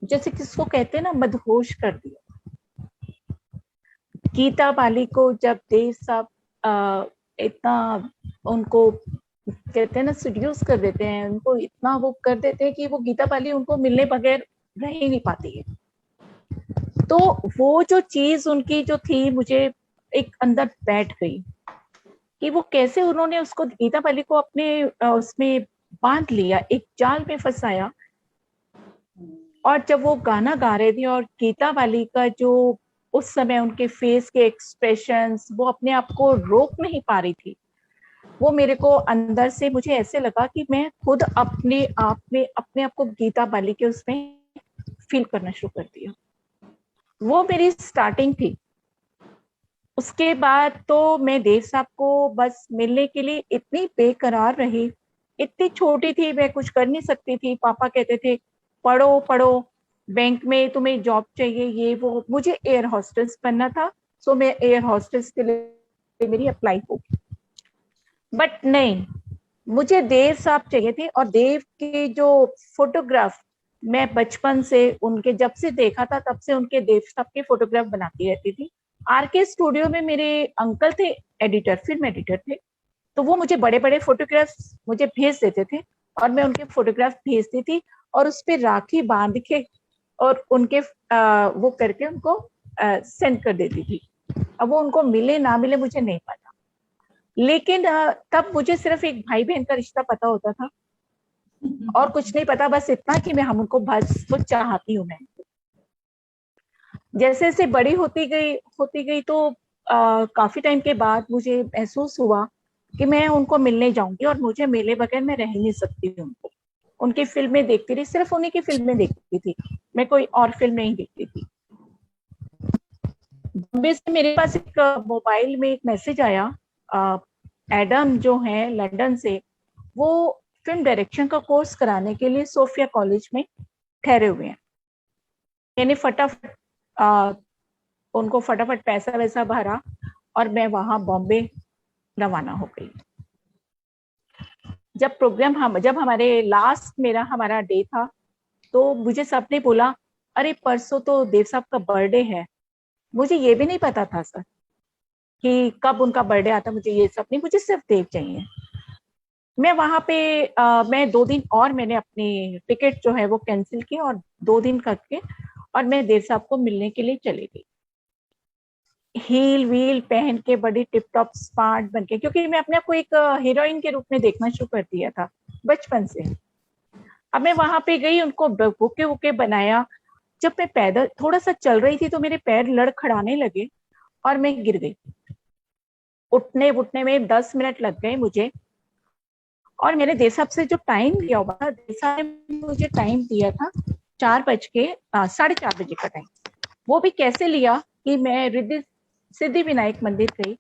Speaker 3: जैसे किसको कहते हैं ना, मदहोश कर दिया। गीता बाली को जब देव साहब इतना उनको कहते हैं ना, सीड्यूस कर देते हैं, उनको इतना वो कर देते हैं कि वो गीता बाली उनको मिलने बगैर रह ही नहीं पाती है। तो वो जो चीज उनकी जो थी, मुझे एक अंदर बैठ गई कि वो कैसे उन्होंने उसको, गीता बाली को अपने उसमें बांध लिया, एक जाल में फंसाया। और जब वो गाना गा रहे थे और गीता बाली का जो उस समय उनके फेस के एक्सप्रेशंस, वो अपने आप को रोक नहीं पा रही थी, वो मेरे को अंदर से, मुझे ऐसे लगा कि मैं खुद अपने आप में अपने आप को गीता बाली के उसमें फील करना शुरू कर दिया। वो मेरी स्टार्टिंग थी। उसके बाद तो मैं देव साहब को बस मिलने के लिए इतनी बेकरार रही, इतनी छोटी थी, मैं कुछ कर नहीं सकती थी। पापा कहते थे पढ़ो पढ़ो, बैंक में तुम्हें जॉब चाहिए, ये वो। मुझे एयर हॉस्टेस बनना था, सो मैं एयर हॉस्टेस के लिए मेरी अप्लाई हो गई। बट नहीं, मुझे देव साहब चाहिए थे। और देव के जो फोटोग्राफ, मैं बचपन से उनके, जब से देखा था तब से उनके देव साहब के फोटोग्राफ बनाती रहती थी। आरके स्टूडियो में मेरे अंकल थे एडिटर, फिल्म एडिटर थे, तो वो मुझे बड़े बड़े फोटोग्राफ्स मुझे भेज देते थे और मैं उनके फोटोग्राफ भेजती थी और उस पर राखी बांध के और उनके वो करके उनको सेंड कर देती थी। अब वो उनको मिले ना मिले मुझे नहीं पता, लेकिन तब मुझे सिर्फ एक भाई बहन का रिश्ता पता होता था और कुछ नहीं पता, बस इतना कि मैं हम उनको बस वो चाहती हूँ। मैं जैसे जैसे बड़ी होती गई तो काफी टाइम के बाद मुझे महसूस हुआ कि मैं उनको मिलने जाऊंगी और मुझे मिले बगैर मैं रह नहीं सकती उनको। उनकी फिल्में देखती रही, सिर्फ उन्हीं की फिल्में देखती थी, मैं कोई और फिल्म नहीं देखती थी। बॉम्बे से मेरे पास एक मोबाइल में एक मैसेज आया, एडम जो है लंदन से, वो फिल्म डायरेक्शन का कोर्स कराने के लिए सोफिया कॉलेज में ठहरे हुए हैं। मैंने फटाफट उनको फटाफट पैसा वैसा भरा और मैं वहां बॉम्बे रवाना हो गई। जब हमारे लास्ट हमारा डे था, तो मुझे सबने बोला अरे परसों तो देव साहब का बर्थडे है। मुझे ये भी नहीं पता था सर कि कब उनका बर्थडे आता, मुझे ये सब नहीं, मुझे सिर्फ देव चाहिए। मैं वहां पे मैं 2 दिन और मैंने अपनी टिकट जो है वो कैंसिल की और 2 दिन करके और मैं देव साहब को मिलने के लिए चली गई। हील वील पहन के बड़ी टिप टॉप स्मार्ट बन के, क्योंकि मैं अपने आप को एक हीरोइन के रूप में देखना शुरू कर दिया था बचपन से। अब मैं वहां पे गई, उनको बुके वुके बनाया। जब मैं पैदल थोड़ा सा चल रही थी तो मेरे पैर लड़खड़ाने लगे और मैं गिर गई। उठने उठने में 10 मिनट लग गए मुझे। और मैंने देव साहब से जो टाइम लिया हुआ था, देव साहब ने मुझे टाइम दिया था 4:30 का टाइम। वो भी कैसे लिया कि मैं रिद्धि सिद्धि विनायक मंदिर गई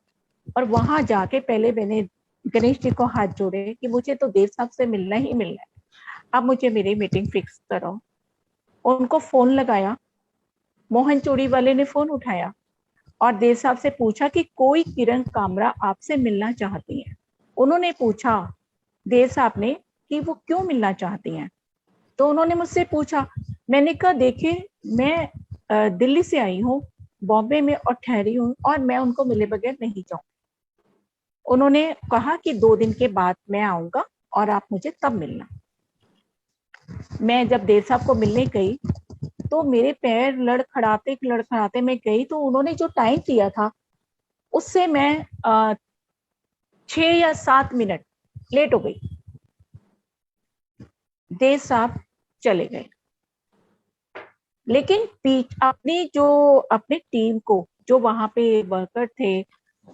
Speaker 3: और वहां जाके पहले मैंने गणेश जी को हाथ जोड़े कि मुझे तो देव साहब से मिलना ही मिलना है, अब मुझे मेरी मीटिंग फिक्स करो। उनको फोन लगाया, मोहन चूड़ी वाले ने फोन उठाया और देव साहब से पूछा कि कोई किरण कामरा आपसे मिलना चाहती है। उन्होंने पूछा देव साहब ने कि वो क्यों मिलना चाहती हैं। तो उन्होंने मुझसे पूछा, मैंने कहा देखिए मैं दिल्ली से आई हूँ, बॉम्बे में और ठहरी हूँ और मैं उनको मिले बगैर नहीं जाऊँ। उन्होंने कहा कि 2 दिन के बाद मैं आऊंगा और आप मुझे तब मिलना। मैं जब देव साहब को मिलने गई तो मेरे पैर लड़खड़ाते लड़खड़ाते मैं गई, तो उन्होंने जो टाइम दिया था उससे मैं 6 या 7 मिनट लेट हो गई। देव साहब चले गए, लेकिन अपनी टीम को, जो वहां पे वर्कर थे,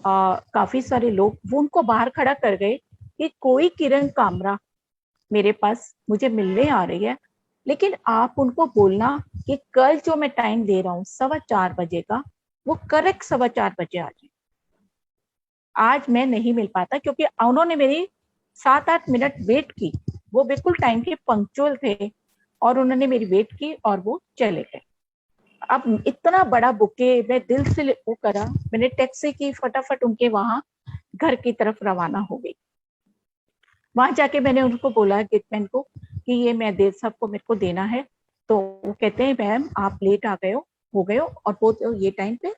Speaker 3: काफी सारे लोग, वो उनको बाहर खड़ा कर गए कि कोई किरण कामरा मेरे पास मुझे मिलने आ रही है, लेकिन आप उनको बोलना कि कल जो मैं टाइम दे रहा हूँ 4:15 का, वो करेक्ट 4:15 आ जाए। आज मैं नहीं मिल पाता क्योंकि उन्होंने मेरी 7-8 मिनट वेट की, वो बिल्कुल टाइम के पंक्चुअल थे और उन्होंने मेरी वेट की और वो चले गए। अब इतना बड़ा बुके मैं दिल से वो करा, मैंने टैक्सी की, फटाफट उनके वहां घर की तरफ रवाना हो गई। वहां जाके मैंने उनको बोला गेटमैन को कि ये मैं देव साहब को मेरे को देना है। तो वो कहते हैं मैम आप लेट आ गए हो गए हो, और वो तो ये टाइम पे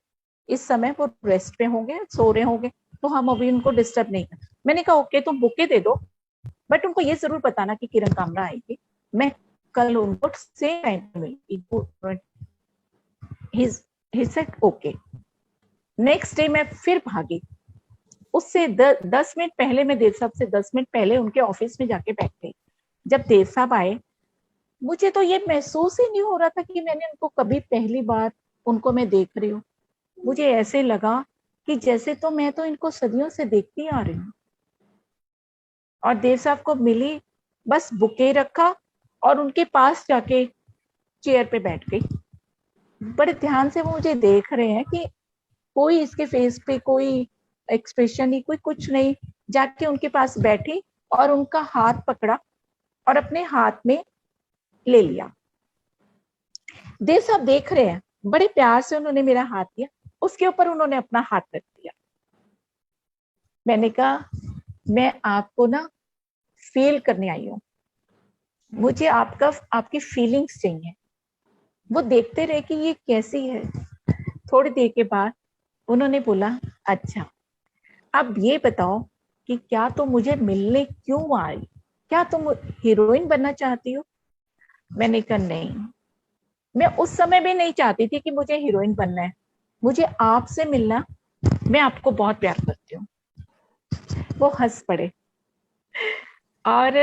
Speaker 3: इस समय वो रेस्ट पे होंगे, सो रहे होंगे, तो हम अभी उनको डिस्टर्ब नहीं कर। मैंने कहा ओके तुम बुके दे दो, बट उनको ये जरूर बताना कि किरण कामरा आएगी, मैं कल उनको सेम टाइम पे मिलूंगी। He said okay. Next day मैं फिर भागी, उससे 10 मिनट पहले मैं देव साहब से 10 मिनट पहले उनके ऑफिस में जाके बैठ गई। जब देव साहब आए, मुझे तो ये महसूस ही नहीं हो रहा था कि मैंने उनको कभी पहली बार उनको मैं देख रही हूँ। मुझे ऐसे लगा कि जैसे तो मैं तो इनको सदियों से देखती आ रही हूँ। और देव साहब को मिली, बस बुके रखा और उनके पास जाके चेयर पे बैठ गई। बड़े ध्यान से वो मुझे देख रहे हैं कि कोई इसके फेस पे कोई एक्सप्रेशन नहीं, कोई कुछ नहीं। जाके उनके पास बैठी और उनका हाथ पकड़ा और अपने हाथ में ले लिया। देव साहब देख रहे हैं, बड़े प्यार से उन्होंने मेरा हाथ दिया, उसके ऊपर उन्होंने अपना हाथ रख दिया। मैंने कहा मैं आपको ना फील करने आई हूँ, मुझे आपकी फीलिंग्स चाहिए। वो देखते रहे कि ये कैसी है। थोड़ी देर के बाद उन्होंने बोला, अच्छा अब ये बताओ कि क्या तुम मुझे मिलने क्यों आई, क्या तुम हीरोइन बनना चाहती हो? मैंने कहा नहीं, मैं उस समय भी नहीं चाहती थी कि मुझे हीरोइन बनना है, मुझे आपसे मिलना, मैं आपको बहुत प्यार करती हूँ। वो हंस पड़े और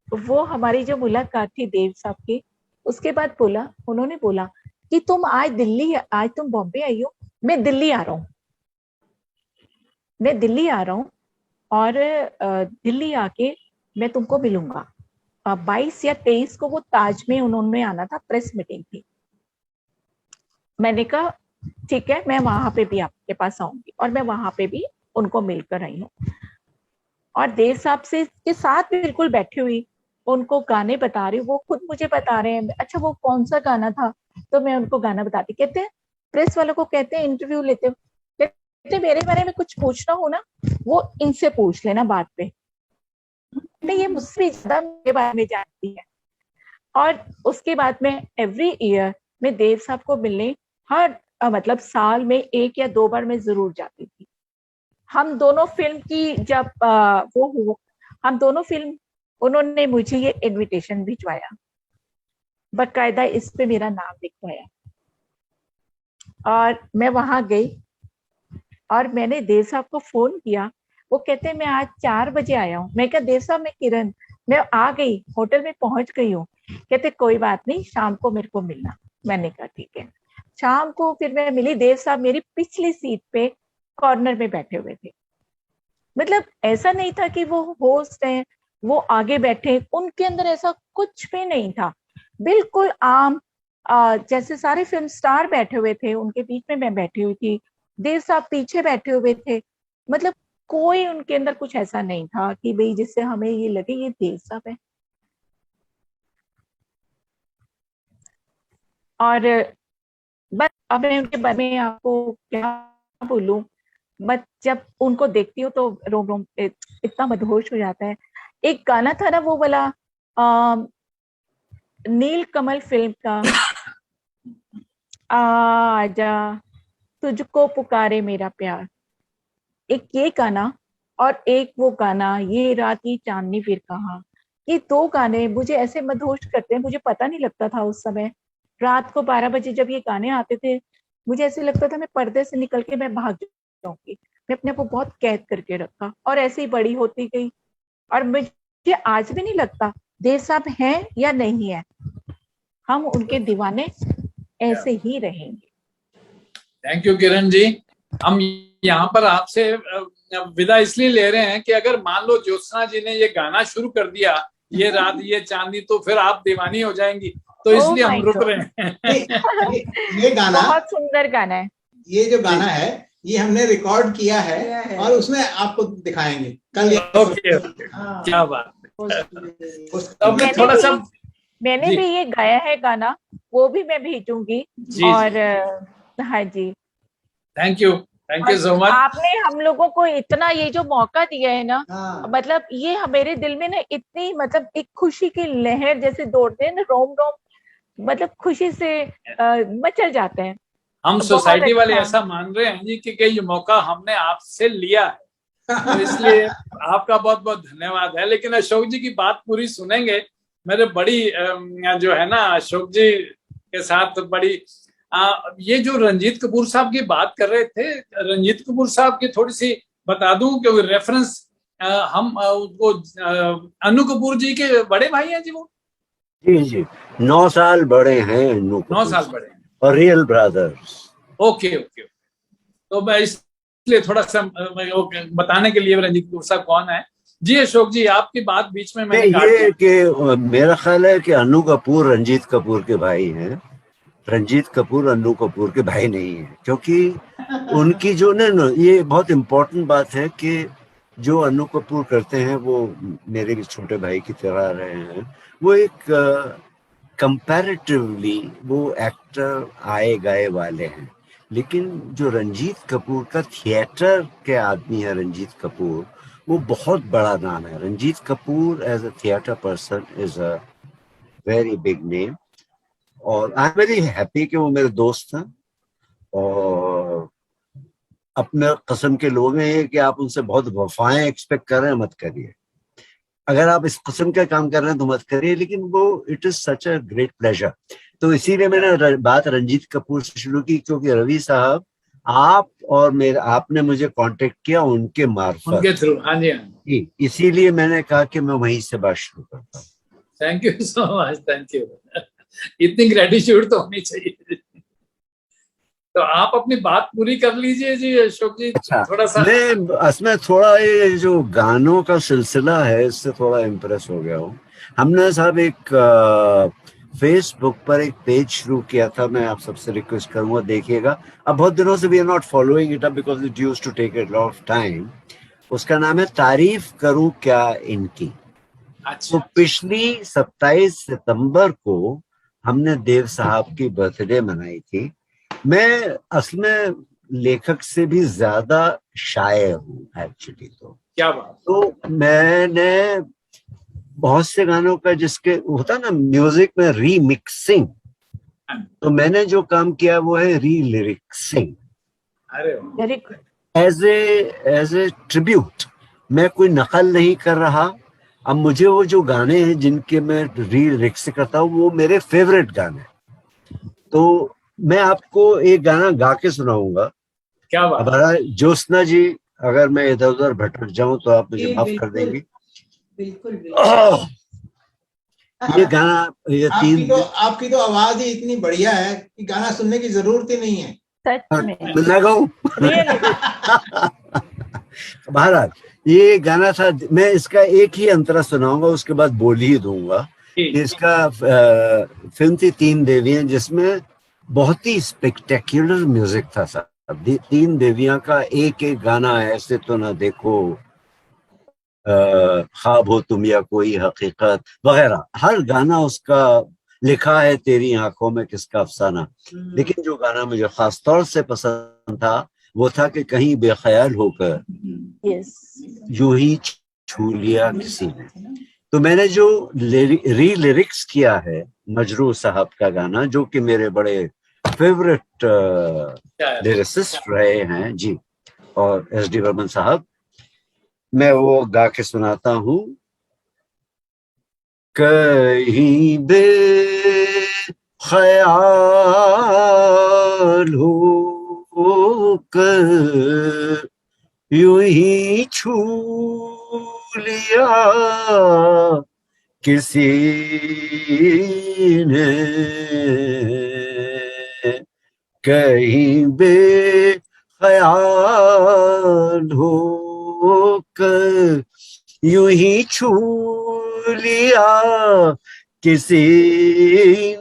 Speaker 3: वो हमारी जो मुलाकात थी देव साहब की, उसके बाद उन्होंने बोला कि तुम आज तुम बॉम्बे आई हो, मैं दिल्ली आ रहा हूँ और दिल्ली आके मैं तुमको मिलूंगा। 22 या 23 को वो ताज में उन्होंने आना था, प्रेस मीटिंग थी। मैंने कहा ठीक है, मैं वहां पे भी आपके पास आऊंगी, और मैं वहां पे भी उनको मिलकर आई हूँ। और देव साहब से के साथ बिल्कुल बैठी हुई उनको गाने बता रही हूँ, वो खुद मुझे बता रहे हैं, अच्छा वो कौन सा गाना था, तो मैं उनको गाना बताती। कहते हैं प्रेस वालों को, कहते हैं इंटरव्यू लेते हो, कहते मेरे बारे में कुछ पूछना हो ना, वो इनसे पूछ लेना बाद पे, ये मुझसे भी ज्यादा मेरे बारे में जानती है। और उसके बाद में एवरी ईयर मैं देव साहब को मिलने हर मतलब साल में 1 या 2 बार मैं जरूर जाती थी। हम दोनों फिल्म की जब हम दोनों फिल्म, उन्होंने मुझे ये इनविटेशन भिजवाया, बकायदा इस पे मेरा नाम लिखवाया, और मैं वहां गई और मैंने देव साहब को फोन किया। वो कहते हैं मैं आज 4 बजे आया हूँ। मैं कहा देव साहब, मैं किरण, मैं आ गई, होटल में पहुंच गई हूँ। कहते कोई बात नहीं, शाम को मेरे को मिलना। मैंने कहा ठीक है। शाम को फिर मैं मिली, देव साहब मेरी पिछली सीट पे कॉर्नर में बैठे हुए थे। मतलब ऐसा नहीं था कि वो होस्ट हैं, वो आगे बैठे, उनके अंदर ऐसा कुछ भी नहीं था, बिल्कुल आम जैसे सारे फिल्म स्टार बैठे हुए थे, उनके बीच में मैं बैठी हुई थी, देव साहब पीछे बैठे हुए थे। मतलब कोई उनके अंदर कुछ ऐसा नहीं था कि भाई जिससे हमें ये लगे ये देव साहब है। और बस अब मैं उनके बारे में आपको क्या बोलूं, बट जब उनको देखती हूँ तो रोम रोम इतना मदहोश हो जाता है। एक गाना था ना वो वाला नील कमल फिल्म का, आजा तुझको पुकारे मेरा प्यार, एक ये गाना और एक वो गाना ये रात की चांदनी फिर कहाँ। ये 2 गाने मुझे ऐसे मदहोश करते हैं, मुझे पता नहीं लगता था उस समय। रात को 12 बजे जब ये गाने आते थे, मुझे ऐसे लगता था मैं पर्दे से निकल के मैं भाग जाऊंगी। मैं अपने आप को बहुत कैद करके रखा और ऐसे ही बड़ी होती गई। और मुझे आज भी नहीं लगता देव साहब हैं या नहीं है, हम उनके दीवाने ऐसे ही रहेंगे।
Speaker 1: Thank you Kiran ji. हम यहाँ पर आपसे विदा इसलिए ले रहे हैं कि अगर मान लो ज्योत्सना जी ने ये गाना शुरू कर दिया, ये रात ये चांदनी, तो फिर आप दीवानी हो जाएंगी, तो इसलिए हम रुक रहे हैं।
Speaker 2: ये गाना
Speaker 3: बहुत सुंदर गाना है।
Speaker 2: ये जो गाना है ये हमने रिकॉर्ड किया है और उसमें आपको दिखाएंगे कल।
Speaker 1: ओके, क्या बात है। थोड़ा सा
Speaker 3: मैंने भी ये गाया है गाना, वो भी मैं भेजूंगी। और हाँ जी,
Speaker 1: थैंक यू सो मच।
Speaker 3: आपने हम लोगों को इतना ये जो मौका दिया है ना, मतलब ये मेरे दिल में ना इतनी मतलब एक खुशी की लहर जैसे दौड़ते हैं ना, रोम रोम मतलब खुशी से मचल जाते हैं।
Speaker 1: हम सोसाइटी वाले ऐसा मान रहे हैं जी कि ये मौका हमने आपसे लिया है, तो इसलिए आपका बहुत बहुत धन्यवाद है। लेकिन अशोक जी की बात पूरी सुनेंगे। मेरे बड़ी जो है ना अशोक जी के साथ बड़ी ये जो रंजीत कपूर साहब की बात कर रहे थे, रंजीत कपूर साहब की थोड़ी सी बता दूं कि रेफरेंस हम उनको अनु कपूर जी के बड़े भाई हैं जी वो।
Speaker 4: जी 9 साल बड़े हैं अनु कपूर,
Speaker 1: 9 साल बड़े हैं,
Speaker 4: और रियल ब्रदर्स।
Speaker 1: ओके। तो मैं इसलिए थोड़ा सा बताने के लिए रंजीत कपूर साहब कौन है। जी अशोक जी, आपकी बात बीच में मैंने
Speaker 4: ये कि मेरा ख्याल है कि अनु कपूर रंजीत कपूर के भाई हैं, रंजीत कपूर अन्नू कपूर के भाई नहीं है, क्योंकि उनकी जो न ये बहुत इम्पोर्टेंट बात है कि जो अन्नू कपूर करते हैं वो मेरे भी छोटे भाई की तरह रहे हैं। वो एक कंपैरेटिवली वो एक्टर आए गए वाले हैं, लेकिन जो रंजीत कपूर का थिएटर के आदमी है रंजीत कपूर, वो बहुत बड़ा नाम है। Ranjit Kapoor as a theatre person is a very big name, और आई एम वेरी हैप्पी कि वो मेरे दोस्त हैं। और अपने कस्म के लोग हैं कि आप उनसे बहुत वफाएं एक्सपेक्ट कर रहे हैं, मत करिए। अगर आप इस किस्म का काम कर रहे हैं तो मत करिए, लेकिन वो it is such a great pleasure. तो इसीलिए मैंने बात रंजीत कपूर से शुरू की, क्योंकि रवि साहब आप और मेरे आपने मुझे कांटेक्ट किया उनके मार्फत,
Speaker 1: उनके थ्रू। हाँ जी, हाँ।
Speaker 4: इसीलिए मैंने कहा कि मैं वहीं से बात शुरू करता हूँ।
Speaker 1: Thank you so much, thank you. इतनी ग्रेटिट्यूड तो होनी चाहिए। तो आप अपनी बात पूरी कर लीजिए जी अशोक जी।
Speaker 4: अच्छा,
Speaker 1: थोड़ा सा
Speaker 4: मैं इसमें थोड़ा ये जो गानों का सिलसिला है इससे थोड़ा इम्प्रेस हो गया हूँ। हमने साहब एक फेसबुक पर एक पेज शुरू किया था, मैं आप सबसे रिक्वेस्ट करूंगा देखिएगा। अब बहुत दिनों से we are not following it up because it used to take a lot of time. उसका नाम है तारीफ करूं क्या इनकी।
Speaker 1: अच्छा,
Speaker 4: तो पिछली 27 सितंबर को हमने देव साहब की बर्थडे मनाई थी। मैं असल में लेखक से भी ज्यादा शायर हूँ एक्चुअली।
Speaker 1: क्या बात।
Speaker 4: तो मैंने बहुत से गानों का जिसके होता ना म्यूजिक में रीमिक्सिंग, तो मैंने जो काम किया वो है री लिरिक्सिंग
Speaker 1: अरे वाह।
Speaker 3: Very good.
Speaker 4: As a tribute. मैं कोई नकल नहीं कर रहा। अब मुझे वो जो गाने हैं जिनके मैं री लिरिक्स करता हूँ वो मेरे फेवरेट गाने। तो मैं आपको एक गाना गा के सुनाऊंगा।
Speaker 1: क्या बात।
Speaker 4: हमारा ज्योत्सना जी, अगर मैं इधर उधर भटक जाऊं तो आप मुझे
Speaker 5: जी,
Speaker 4: माफ कर
Speaker 5: बिल्कुल,
Speaker 4: देंगी।
Speaker 5: बिल्कुल बिल्कुल।
Speaker 4: ये गाना ये
Speaker 2: आपकी तो आवाज ही इतनी बढ़िया है कि गाना सुनने की जरूरत ही नहीं है।
Speaker 3: सच में
Speaker 4: मैं गाऊं?
Speaker 3: रियली
Speaker 4: महाराज, ये गाना था, मैं इसका एक ही अंतरा सुनाऊंगा उसके बाद बोल ही दूंगा।
Speaker 1: ठीक।
Speaker 4: इसका फिल्म थी तीन देवियां, जिसमें बहुत ही स्पेक्टेक्युलर म्यूजिक था साहब। तीन देवियां का एक एक गाना है, ऐसे तो ना देखो, ख्वाब हो तुम या कोई हकीकत वगैरह, हर गाना उसका लिखा है तेरी आंखों में किसका अफसाना। लेकिन जो गाना मुझे खास तौर से पसंद था वो था कि कहीं बेख्याल होकर
Speaker 3: यस
Speaker 4: यूं ही छू लिया किसी ने। तो मैंने जो री लिरिक्स किया है मजरू साहब का गाना, जो कि मेरे बड़े फेवरेट लिरिसिस्ट रहे हैं जी, और एस डी बर्मन साहब, मैं वो गा के सुनाता हूँ। कहीं बेख्याल होकर यूं ही छू लिया किसी ने, कहीं बेख्याल होकर यूं ही छू लिया किसी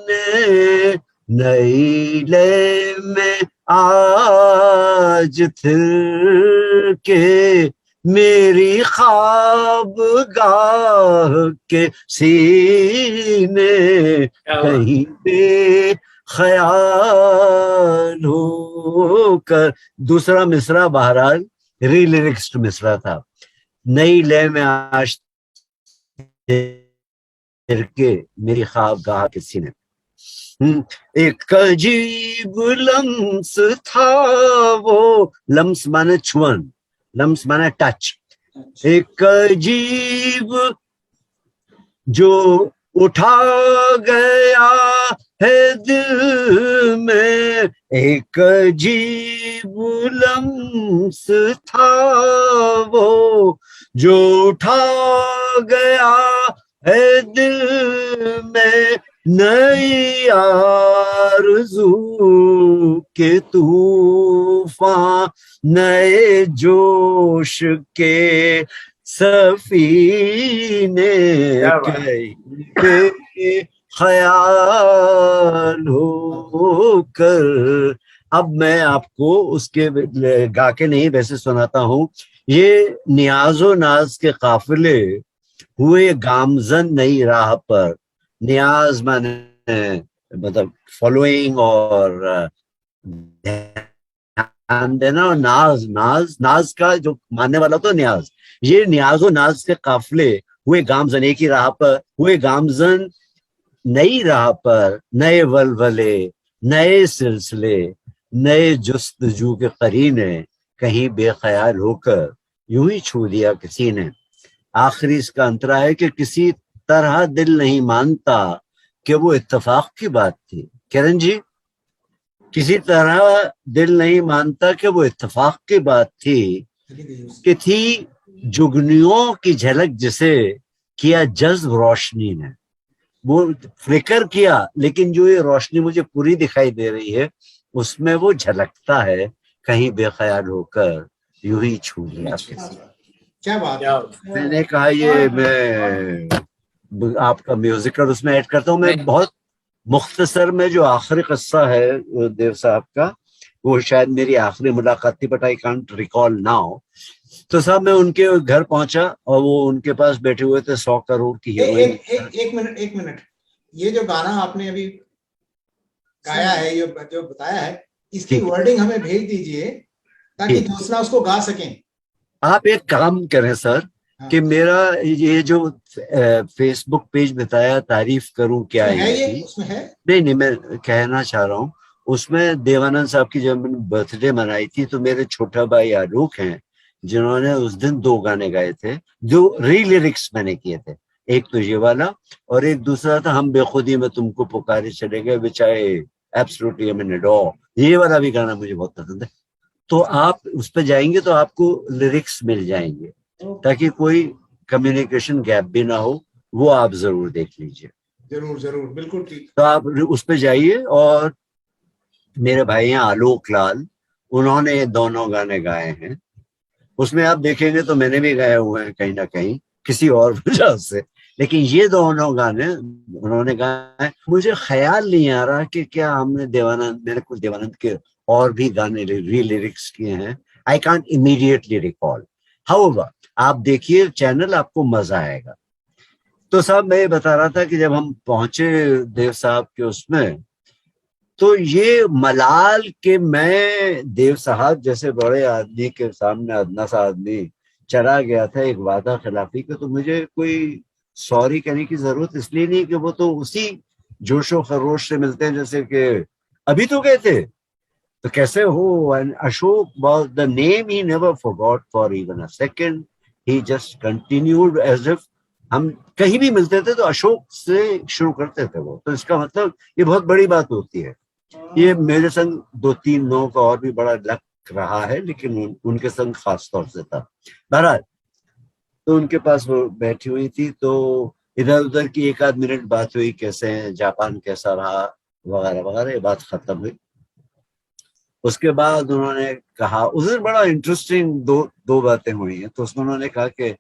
Speaker 4: ने, नई लय में आज फिर के मेरी ख्वाबगाह के सीने, कहीं पे ख्याल होकर। दूसरा मिसरा बहरहाल री लिरिक्स मिसरा था। नई लय में आज के मेरी ख्वाबगाह किसी ने, एक अजीब लम्स था वो, लम्स माने छुअन, लम्स माने टच। एक अजीब जो उठा गया है दिल में, एक अजीब लम्स था वो जो उठा गया है दिल में, नई आरज़ू के तूफान, नए जोश के सफीने, कहीं ख्याल होकर। अब मैं आपको उसके गा के नहीं वैसे सुनाता हूँ। ये नियाजो नाज के काफिले हुए गामजन नई राह पर। नियाज माने मतलब फॉलोइंग और ध्यान देना, और नाज नाज नाज का जो मानने वाला तो न्याज। ये नियाजो नाज के काफिले हुए गामजन, एक ही राह पर हुए गामजन नई राह पर। नए वलवले, नए सिलसिले, नए जुस्तजू के करीने, कहीं बेख्याल होकर यूं ही छू दिया किसी ने। आखिरी इसका अंतरा है कि किसी तरह दिल नहीं मानता कि वो इत्तेफाक की बात थी। किरण जी, किसी तरह दिल नहीं मानता कि वो इत्तेफाक की बात थी कि थी जुगनियों की झलक जिसे किया जज्ब रोशनी ने। वो फ्लिकर किया, लेकिन जो ये रोशनी मुझे पूरी दिखाई दे रही है उसमें वो झलकता है, कहीं बेख्याल होकर यूं ही छू लिया किसी।
Speaker 2: क्या बात
Speaker 1: क्या
Speaker 2: है।
Speaker 4: मैंने कहा ये मैं आपका म्यूजिकल उसमें ऐड करता हूँ। मैं
Speaker 1: नहीं।
Speaker 4: बहुत मुख्तसर में जो आखिरी किस्सा है देव साहब का, वो शायद मेरी आखिरी मुलाकात थी, but I can't recall now. तो साहब मैं उनके घर पहुंचा और वो उनके पास बैठे हुए थे 100 करोड़ की हीरोइन।
Speaker 2: एक मिनट, ये जो गाना आपने अभी गाया है, ये जो बताया है, इसकी
Speaker 4: ठीक है।
Speaker 2: वर्डिंग हमें भेज दीजिए ताकि
Speaker 4: ठीक।
Speaker 2: दूसरा उसको गा सकें।
Speaker 4: आप एक काम करें सर,
Speaker 2: हाँ।
Speaker 4: कि मेरा ये जो फेसबुक पेज बताया तारीफ करूं क्या
Speaker 2: उसमें है, ये
Speaker 4: इनकी,
Speaker 2: उसमें है।
Speaker 4: नहीं मैं कहना चाह रहा हूँ, उसमें देवानंद साहब की जब मैंने बर्थडे मनाई थी तो मेरे छोटा भाई आलोक हैं जिन्होंने उस दिन 2 गाने गाए थे, जो री-लिरिक्स मैंने किए थे। एक तो ये वाला और एक दूसरा था हम बेखुदी में तुमको पुकारे चले गए, which I absolutely am an adore. ये वाला भी गाना मुझे बहुत पसंद है। तो आप उस पर जाएंगे तो आपको लिरिक्स मिल जाएंगे, ताकि कोई कम्युनिकेशन गैप भी ना हो। वो आप जरूर देख लीजिए।
Speaker 2: जरूर जरूर, बिल्कुल ठीक।
Speaker 4: तो आप उस पे जाइए। और मेरे भाई हैं आलोक लाल, उन्होंने ये दोनों गाने गाए हैं। उसमें आप देखेंगे तो मैंने भी गाए हुए हैं कहीं ना कहीं किसी और वजह से, लेकिन ये दोनों गाने उन्होंने गाए। मुझे ख्याल नहीं आ रहा कि क्या हमने देवानंद, मेरे को देवानंद के और भी गाने री लिरिक्स किए हैं। I can't immediately recall. However आप देखिए चैनल, आपको मजा आएगा। तो साहब मैं ये बता रहा था कि जब हम पहुंचे देव साहब के उसमें, तो ये मलाल के मैं देव साहब जैसे बड़े आदमी के सामने अदना सा आदमी चला गया था एक वादा खिलाफी के, तो मुझे कोई सॉरी कहने की जरूरत इसलिए नहीं कि वो तो उसी जोशो खरोश से मिलते हैं जैसे कि अभी तो गए थे तो कैसे हो। And Ashok was the name he never forgot for even a second. He just continued as if हम कहीं भी मिलते थे तो अशोक से शुरू करते थे वो। तो इसका मतलब ये बहुत बड़ी बात होती है। ये मेरे संग 2-3 लोगों का और भी बड़ा लक रहा है, लेकिन उनके संग खास तौर से था। बहरहाल तो उनके पास वो बैठी हुई थी, तो इधर उधर की 1 आध मिनट बात हुई, कैसे हैं, जापान कैसा रहा, वगैरह वगैरह, ये बात खत्म हुई। उसके बाद उन्होंने कहा, उस दिन बड़ा इंटरेस्टिंग दो बातें हुई हैं। तो उसमें उन्होंने कहा कि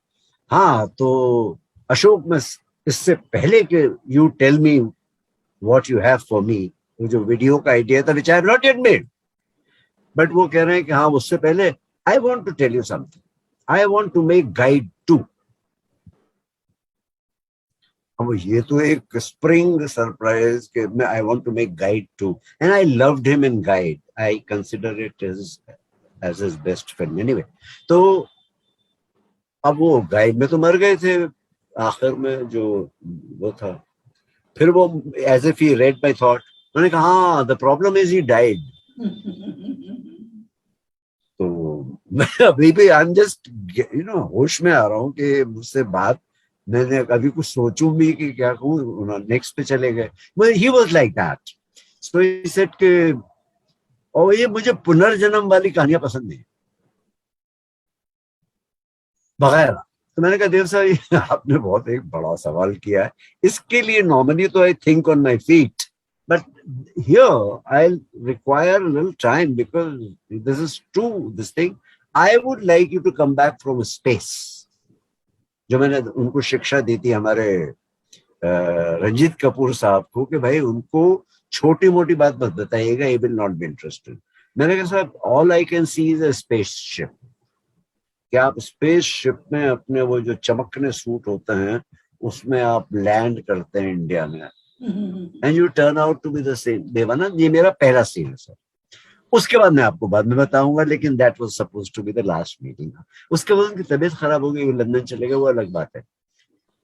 Speaker 4: हाँ तो अशोक, मैं इससे पहले कि you tell me what you have for me, वो जो वीडियो का आइडिया था which I have not yet made, but वो कह रहे हैं कि हाँ उससे पहले I want to tell you something, I want to make Guide too. अब ये तो एक स्प्रिंग सरप्राइज कि मैं I want to make Guide too, and I loved him in Guide. I consider it as his best film anyway. तो अब वो guide में तो मर गए थे आखिर में जो वो था, फिर वो as if he read my thought, उन्होंने कहा हाँ the problem is he died. तो मैं अभी भी आई एम जस्ट होश में आ रहा हूँ कि मुझसे बात मैंने अभी कुछ सोचूं भी कि क्या कहूँ, नेक्स्ट पे चले गए। He was like that. So he said कि और ये मुझे पुनर्जन्म वाली कहानियां पसंद नहीं वगैरह। तो मैंने कहा देव साहब आपने बहुत एक बड़ा सवाल किया है, इसके लिए नॉर्मली तो I think on my feet, but here I'll require a little time because this is true, this thing. I would like you to come back from space. जो मैंने उनको शिक्षा दी थी हमारे रंजीत कपूर साहब को कि भाई उनको छोटी मोटी बात मत बताइएगा, he will not be interested. मैंने कहा साहब all I can see is a spaceship, क्या आप स्पेसशिप में अपने वो जो चमकने सूट होते हैं उसमें आप लैंड करते हैं इंडिया में, and you turn out to be the same. Dev Anand, ये मेरा पहला सीन है सर। उसके बाद मैं आपको बाद में बताऊंगा, लेकिन that was suppose to be the last meeting. उसके बाद उनकी तबीयत खराब हो गई, वो लंदन चले गए, वो अलग बात है।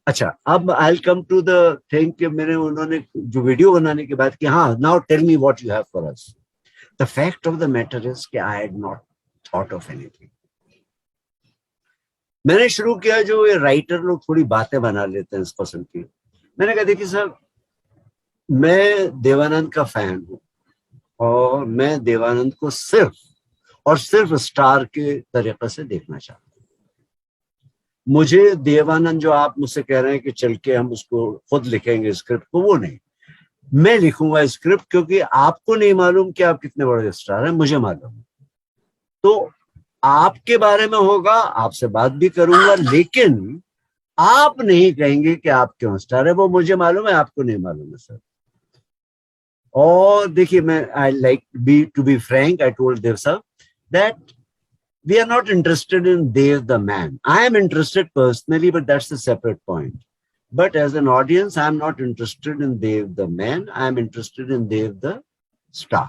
Speaker 4: अच्छा, अब आई कम टू द थिंग कि मैंने उन्होंने जो वीडियो बनाने के बाद कि हाँ now tell me what you have for us. The fact of the matter is कि I had not thought of anything. मैंने शुरू किया, जो ये राइटर लोग थोड़ी बातें बना लेते हैं इस पसंद की। मैंने कहा देखिए साहब, मैं देवानंद का फैन हूं और मैं देवानंद को सिर्फ और सिर्फ स्टार के तरीके से देखना चाहता हूं। मुझे देवानंद जो आप मुझसे कह रहे हैं कि चल के हम उसको खुद लिखेंगे स्क्रिप्ट को, वो नहीं, मैं लिखूंगा स्क्रिप्ट, क्योंकि आपको नहीं मालूम कि आप कितने बड़े स्टार हैं, मुझे मालूम है। तो आपके बारे में होगा, आपसे बात भी करूंगा, लेकिन आप नहीं कहेंगे कि आप क्यों स्टार है, वो मुझे मालूम है, आपको नहीं मालूम है सर। और देखिए, मैं I like be to be frank, I told Dev sahab that we are not interested in Dev the man. I am interested personally, but that's a separate point. But as an audience, I am not interested in Dev the man. I am interested in Dev the star.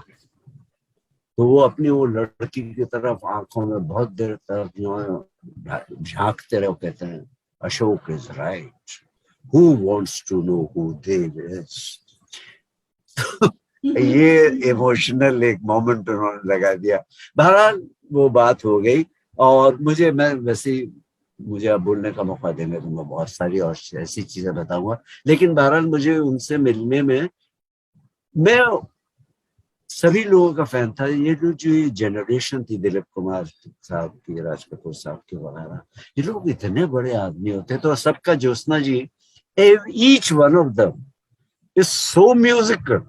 Speaker 4: तो वो अपनी वो लड़की की तरफ आंखों में बहुत देर तक झांकते रहे, कहते हैं Ashok is right, who wants to know who Dev is. ये इमोशनल एक मोमेंट उन्होंने लगा दिया। बहरहाल वो बात हो गई, और मैं वैसे मुझे अब बोलने का मौका देंगे तो मैं बहुत सारी और ऐसी चीजें बताऊंगा, लेकिन बहरहाल मुझे उनसे मिलने में, मैं सभी लोगों का फैन था। ये जो जनरेशन थी, दिलीप कुमार साहब की, राज कपूर साहब की वगैरह, ये लोग इतने बड़े आदमी होते, तो सबका Jyotsna ji, each one of them is so musical.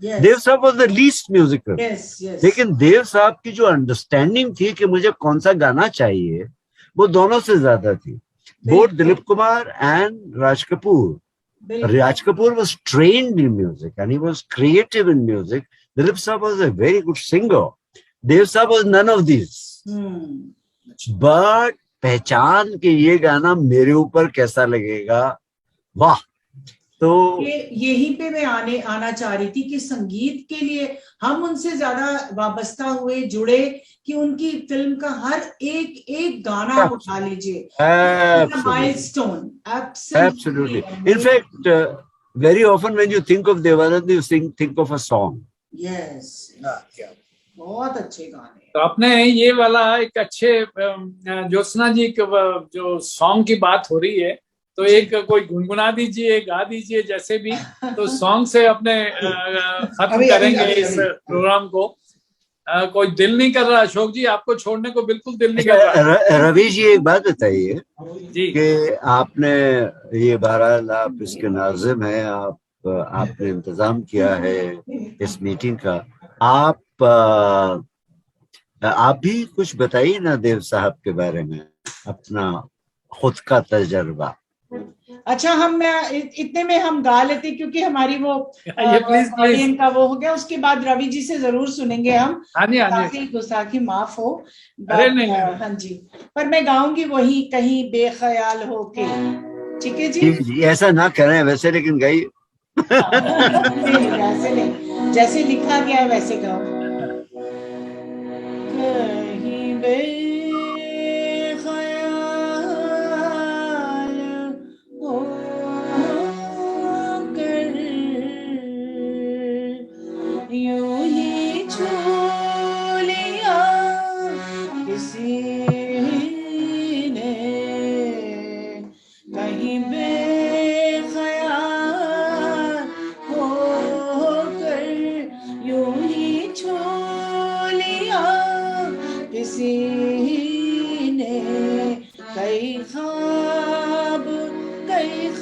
Speaker 5: Yes.
Speaker 4: Dev sahab was the least musical,
Speaker 5: yes.
Speaker 4: लेकिन देव साहब की जो अंडरस्टैंडिंग थी कि मुझे कौन सा गाना चाहिए, वो दोनों से ज्यादा थी। Both Dilip Kumar and Raj Kapoor. Raj Kapoor was trained in music and he was creative in music. Dilip Saab was a very good singer. Dev Saab was none of these. But पहचान के ये गाना मेरे ऊपर कैसा लगेगा, वाह। तो
Speaker 5: यहीं पे मैं आना चाह रही थी कि संगीत के लिए हम उनसे ज्यादा वाबस्ता हुए, जुड़े, कि उनकी फिल्म का हर एक गाना आप उठा लीजिए, milestone.
Speaker 4: Absolutely. In fact, very often when you think of Devanand, you think of a song.
Speaker 5: Yes. बहुत अच्छे गाने।
Speaker 1: तो आपने ये वाला एक अच्छे, ज्योत्सना जी जो सॉन्ग की बात हो रही है, तो एक कोई गुनगुना दीजिए, गा दीजिए, जैसे भी, तो सॉन्ग से अपने खत्म करेंगे इस प्रोग्राम को। कोई दिल नहीं कर रहा अशोक जी, आपको छोड़ने को बिल्कुल दिल नहीं कर रहा।
Speaker 4: रवि जी एक बात बताइए
Speaker 1: जी
Speaker 4: कि आपने ये बहरहाल आप इसके नाज़िम हैं, आपने इंतजाम किया है इस मीटिंग का, आप भी कुछ बताइए ना देव साहब के बारे में, अपना खुद का तजर्बा।
Speaker 5: अच्छा, हम इतने में हम गा लेते, क्योंकि हमारी वो
Speaker 1: प्लीज
Speaker 5: का वो हो गया। उसके बाद रवि जी से जरूर सुनेंगे हम। गुस्ताखी माफ हो।
Speaker 1: अरे नहीं,
Speaker 5: हाँ जी, पर मैं गाऊंगी वही कहीं बेख्याल हो के। ठीक है जी,
Speaker 4: ऐसा ना करें वैसे, लेकिन गाइए।
Speaker 5: वैसे नहीं, जैसे लिखा गया वैसे गाओ। कहीं यूं ही छू लिया किसी ने, कहीं बेख्याल होकर यूं ही छू लिया किसी ने, कई ख्वाब देख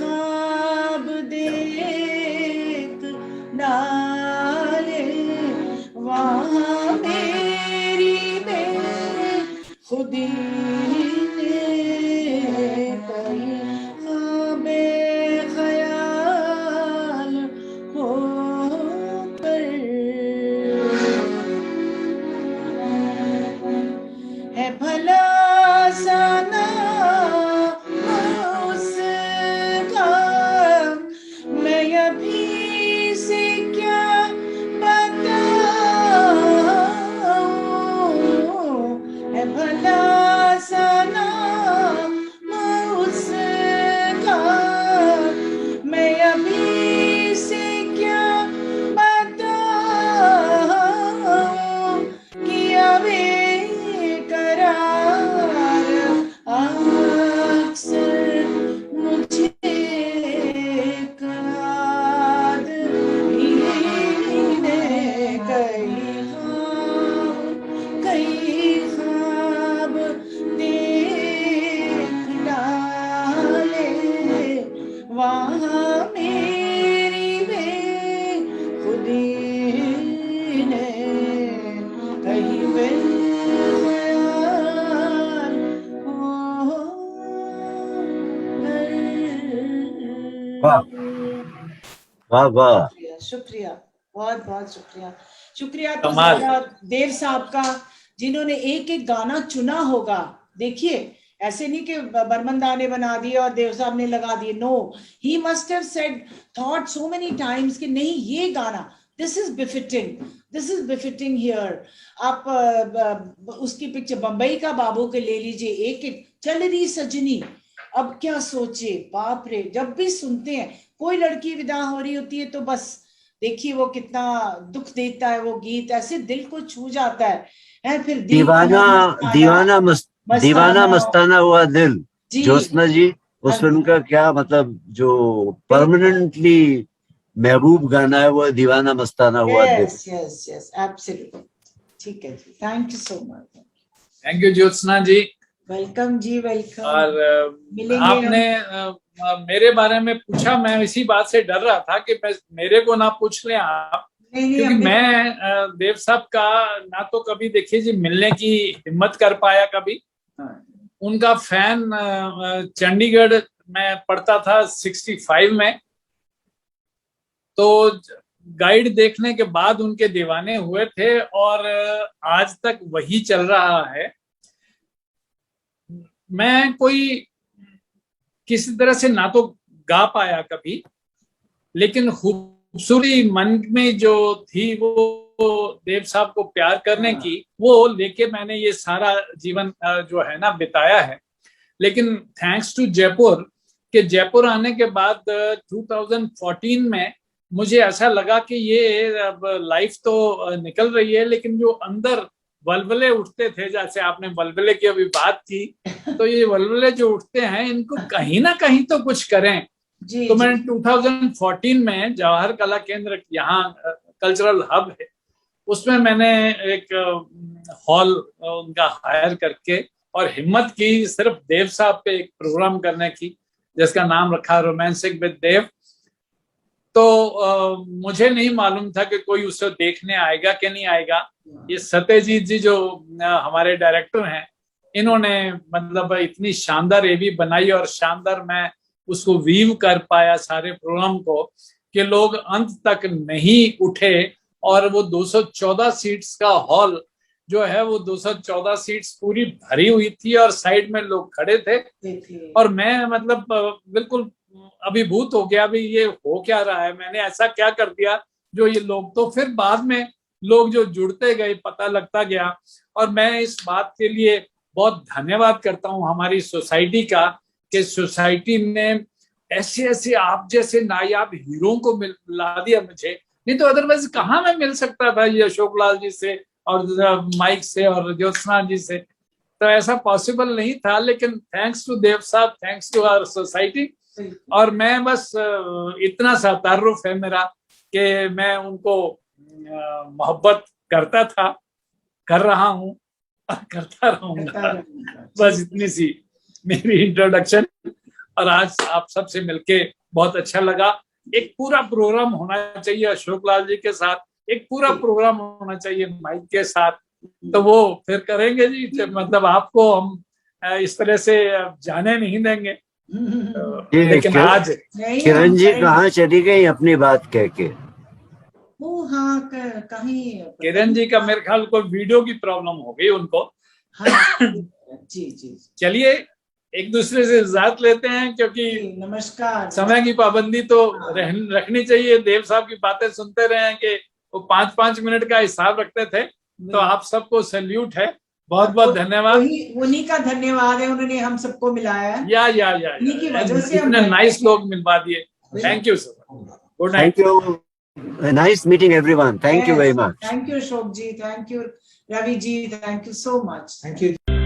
Speaker 5: डाले वहाँ मेरी बेखुदी ने, कई बेख्याल
Speaker 4: वाह वाह वाह,
Speaker 5: शुक्रिया, शुक्रिया, बहुत बहुत शुक्रिया। शुक्रिया तो
Speaker 1: कमाल।
Speaker 5: ज्यादा देव साहब का, जिन्होंने एक एक गाना चुना होगा। देखिए, ऐसे नहीं कि बर्मन दा ने बना दिए और देव साहब ने लगा दिए। No, he must have said, thought so many times कि नहीं, ये गाना, दिस इज बिफिटिंग हियर। आप उसकी पिक्चर बंबई का बाबू के ले लीजिए, एक एक चल रही सजनी, अब क्या सोचे, बाप रे, जब भी सुनते हैं कोई लड़की विदा हो रही होती है तो बस देखिए वो कितना दुख देता है, वो गीत ऐसे दिल को छू जाता है फिर
Speaker 4: दीवाना दीवाना मस्ताना हुआ दिल,
Speaker 5: जी।
Speaker 4: ज्योत्सना जी, उस फिल्म का क्या मतलब, जो परमानेंटली महबूब गाना है वो दीवाना मस्ताना हुआ दिल।
Speaker 5: Yes yes yes, absolutely. ठीक है जी, thank you so much.
Speaker 1: Thank you Jyotsna ji.
Speaker 5: Welcome जी, वेलकम।
Speaker 1: और
Speaker 5: मिलेंगे
Speaker 1: आपने मेरे बारे में पूछा, मैं इसी बात से डर रहा था कि मेरे को ना पूछ लें आप, क्योंकि मैं देव साहब का ना तो कभी देखिए जी मिलने की हिम्मत कर पाया कभी। उनका फैन चंडीगढ़ में पढ़ता था 65 में, तो गाइड देखने के बाद उनके दीवाने हुए थे और आज तक वही चल रहा है। मैं कोई किसी तरह से ना तो गा पाया कभी, लेकिन खूबसूरती मन में जो थी वो देव साहब को प्यार करने की, वो लेके मैंने ये सारा जीवन जो है ना बिताया है। लेकिन थैंक्स टू जयपुर, के जयपुर आने के बाद 2014 में मुझे ऐसा लगा कि ये अब लाइफ तो निकल रही है, लेकिन जो अंदर वलवले उठते थे, जैसे आपने वलवले की अभी बात की, तो ये वलवले जो उठते हैं इनको कहीं ना कहीं तो कुछ करें। तो मैंने 2014 में जवाहर कला केंद्र, यहाँ कल्चरल हब है, उसमें मैंने एक हॉल उनका हायर करके और हिम्मत की सिर्फ देव साहब पे एक प्रोग्राम करने की, जिसका नाम रखा रोमांसिक विद देव। तो मुझे नहीं मालूम था कि कोई उसे देखने आएगा कि नहीं आएगा। ये सत्यजीत जी जो हमारे डायरेक्टर हैं, इन्होंने मतलब इतनी शानदार एवी बनाई और शानदार मैं उसको वीव कर पाया सारे प्रोग्राम को, कि लोग अंत तक नहीं उठे। और वो 214 सीट्स का हॉल जो है, वो 214 सीट्स पूरी भरी हुई थी और साइड में लोग खड़े थे। और मैं मतलब बिल्कुल अभिभूत हो गया, भी ये हो क्या रहा है, मैंने ऐसा क्या कर दिया जो ये लोग। तो फिर बाद में लोग जो जुड़ते गए, पता लगता गया। और मैं इस बात के लिए बहुत धन्यवाद करता हूँ हमारी सोसाइटी का, कि सोसाइटी ने ऐसे ऐसे आप जैसे नायाब हीरो को मिला दिया मुझे। नहीं तो अदरवाइज कहाँ मैं मिल सकता था ये अशोक लाल जी से और माइक से और ज्योत्सना जी से, तो ऐसा पॉसिबल नहीं था। लेकिन थैंक्स टू देव साहब, थैंक्स टू आवर सोसाइटी। और मैं बस इतना सा तारुफ है मेरा कि मैं उनको मोहब्बत करता था, कर रहा हूँ और करता रहूंगा। बस इतनी सी मेरी इंट्रोडक्शन। और आज आप सबसे मिलके बहुत अच्छा लगा। एक पूरा प्रोग्राम होना चाहिए अशोक लाल जी के साथ, एक पूरा प्रोग्राम होना चाहिए माइक के साथ, तो वो फिर करेंगे जी। मतलब आपको हम इस तरह से जाने नहीं देंगे। लेकिन आज
Speaker 4: किरण जी कहाँ चली गई अपनी बात कह के?
Speaker 5: वो हाँ कहीं
Speaker 1: किरण जी का मेरे ख्याल को वीडियो की प्रॉब्लम हो गई उनको।
Speaker 5: हाँ, जी जी।
Speaker 1: चलिए एक दूसरे से इजाजत लेते हैं, क्योंकि
Speaker 5: नमस्कार।
Speaker 1: समय की पाबंदी तो रखनी चाहिए। देव साहब की बातें सुनते रहे कि वो 5-5 मिनट का हिसाब रखते थे। तो आप सबको सैल्यूट है, बहुत बहुत धन्यवाद।
Speaker 5: उन्हीं का धन्यवाद है, उन्होंने हम सबको मिलाया है।
Speaker 1: या
Speaker 5: उन्हीं की वजह से
Speaker 1: इतने नाइस लोग मिलवा दिए। Thank you sir, good night.
Speaker 4: Thank you, nice meeting everyone, thank you very much.
Speaker 5: Thank you Ashok ji, thank you Ravi ji, thank you so much.
Speaker 2: Thank you.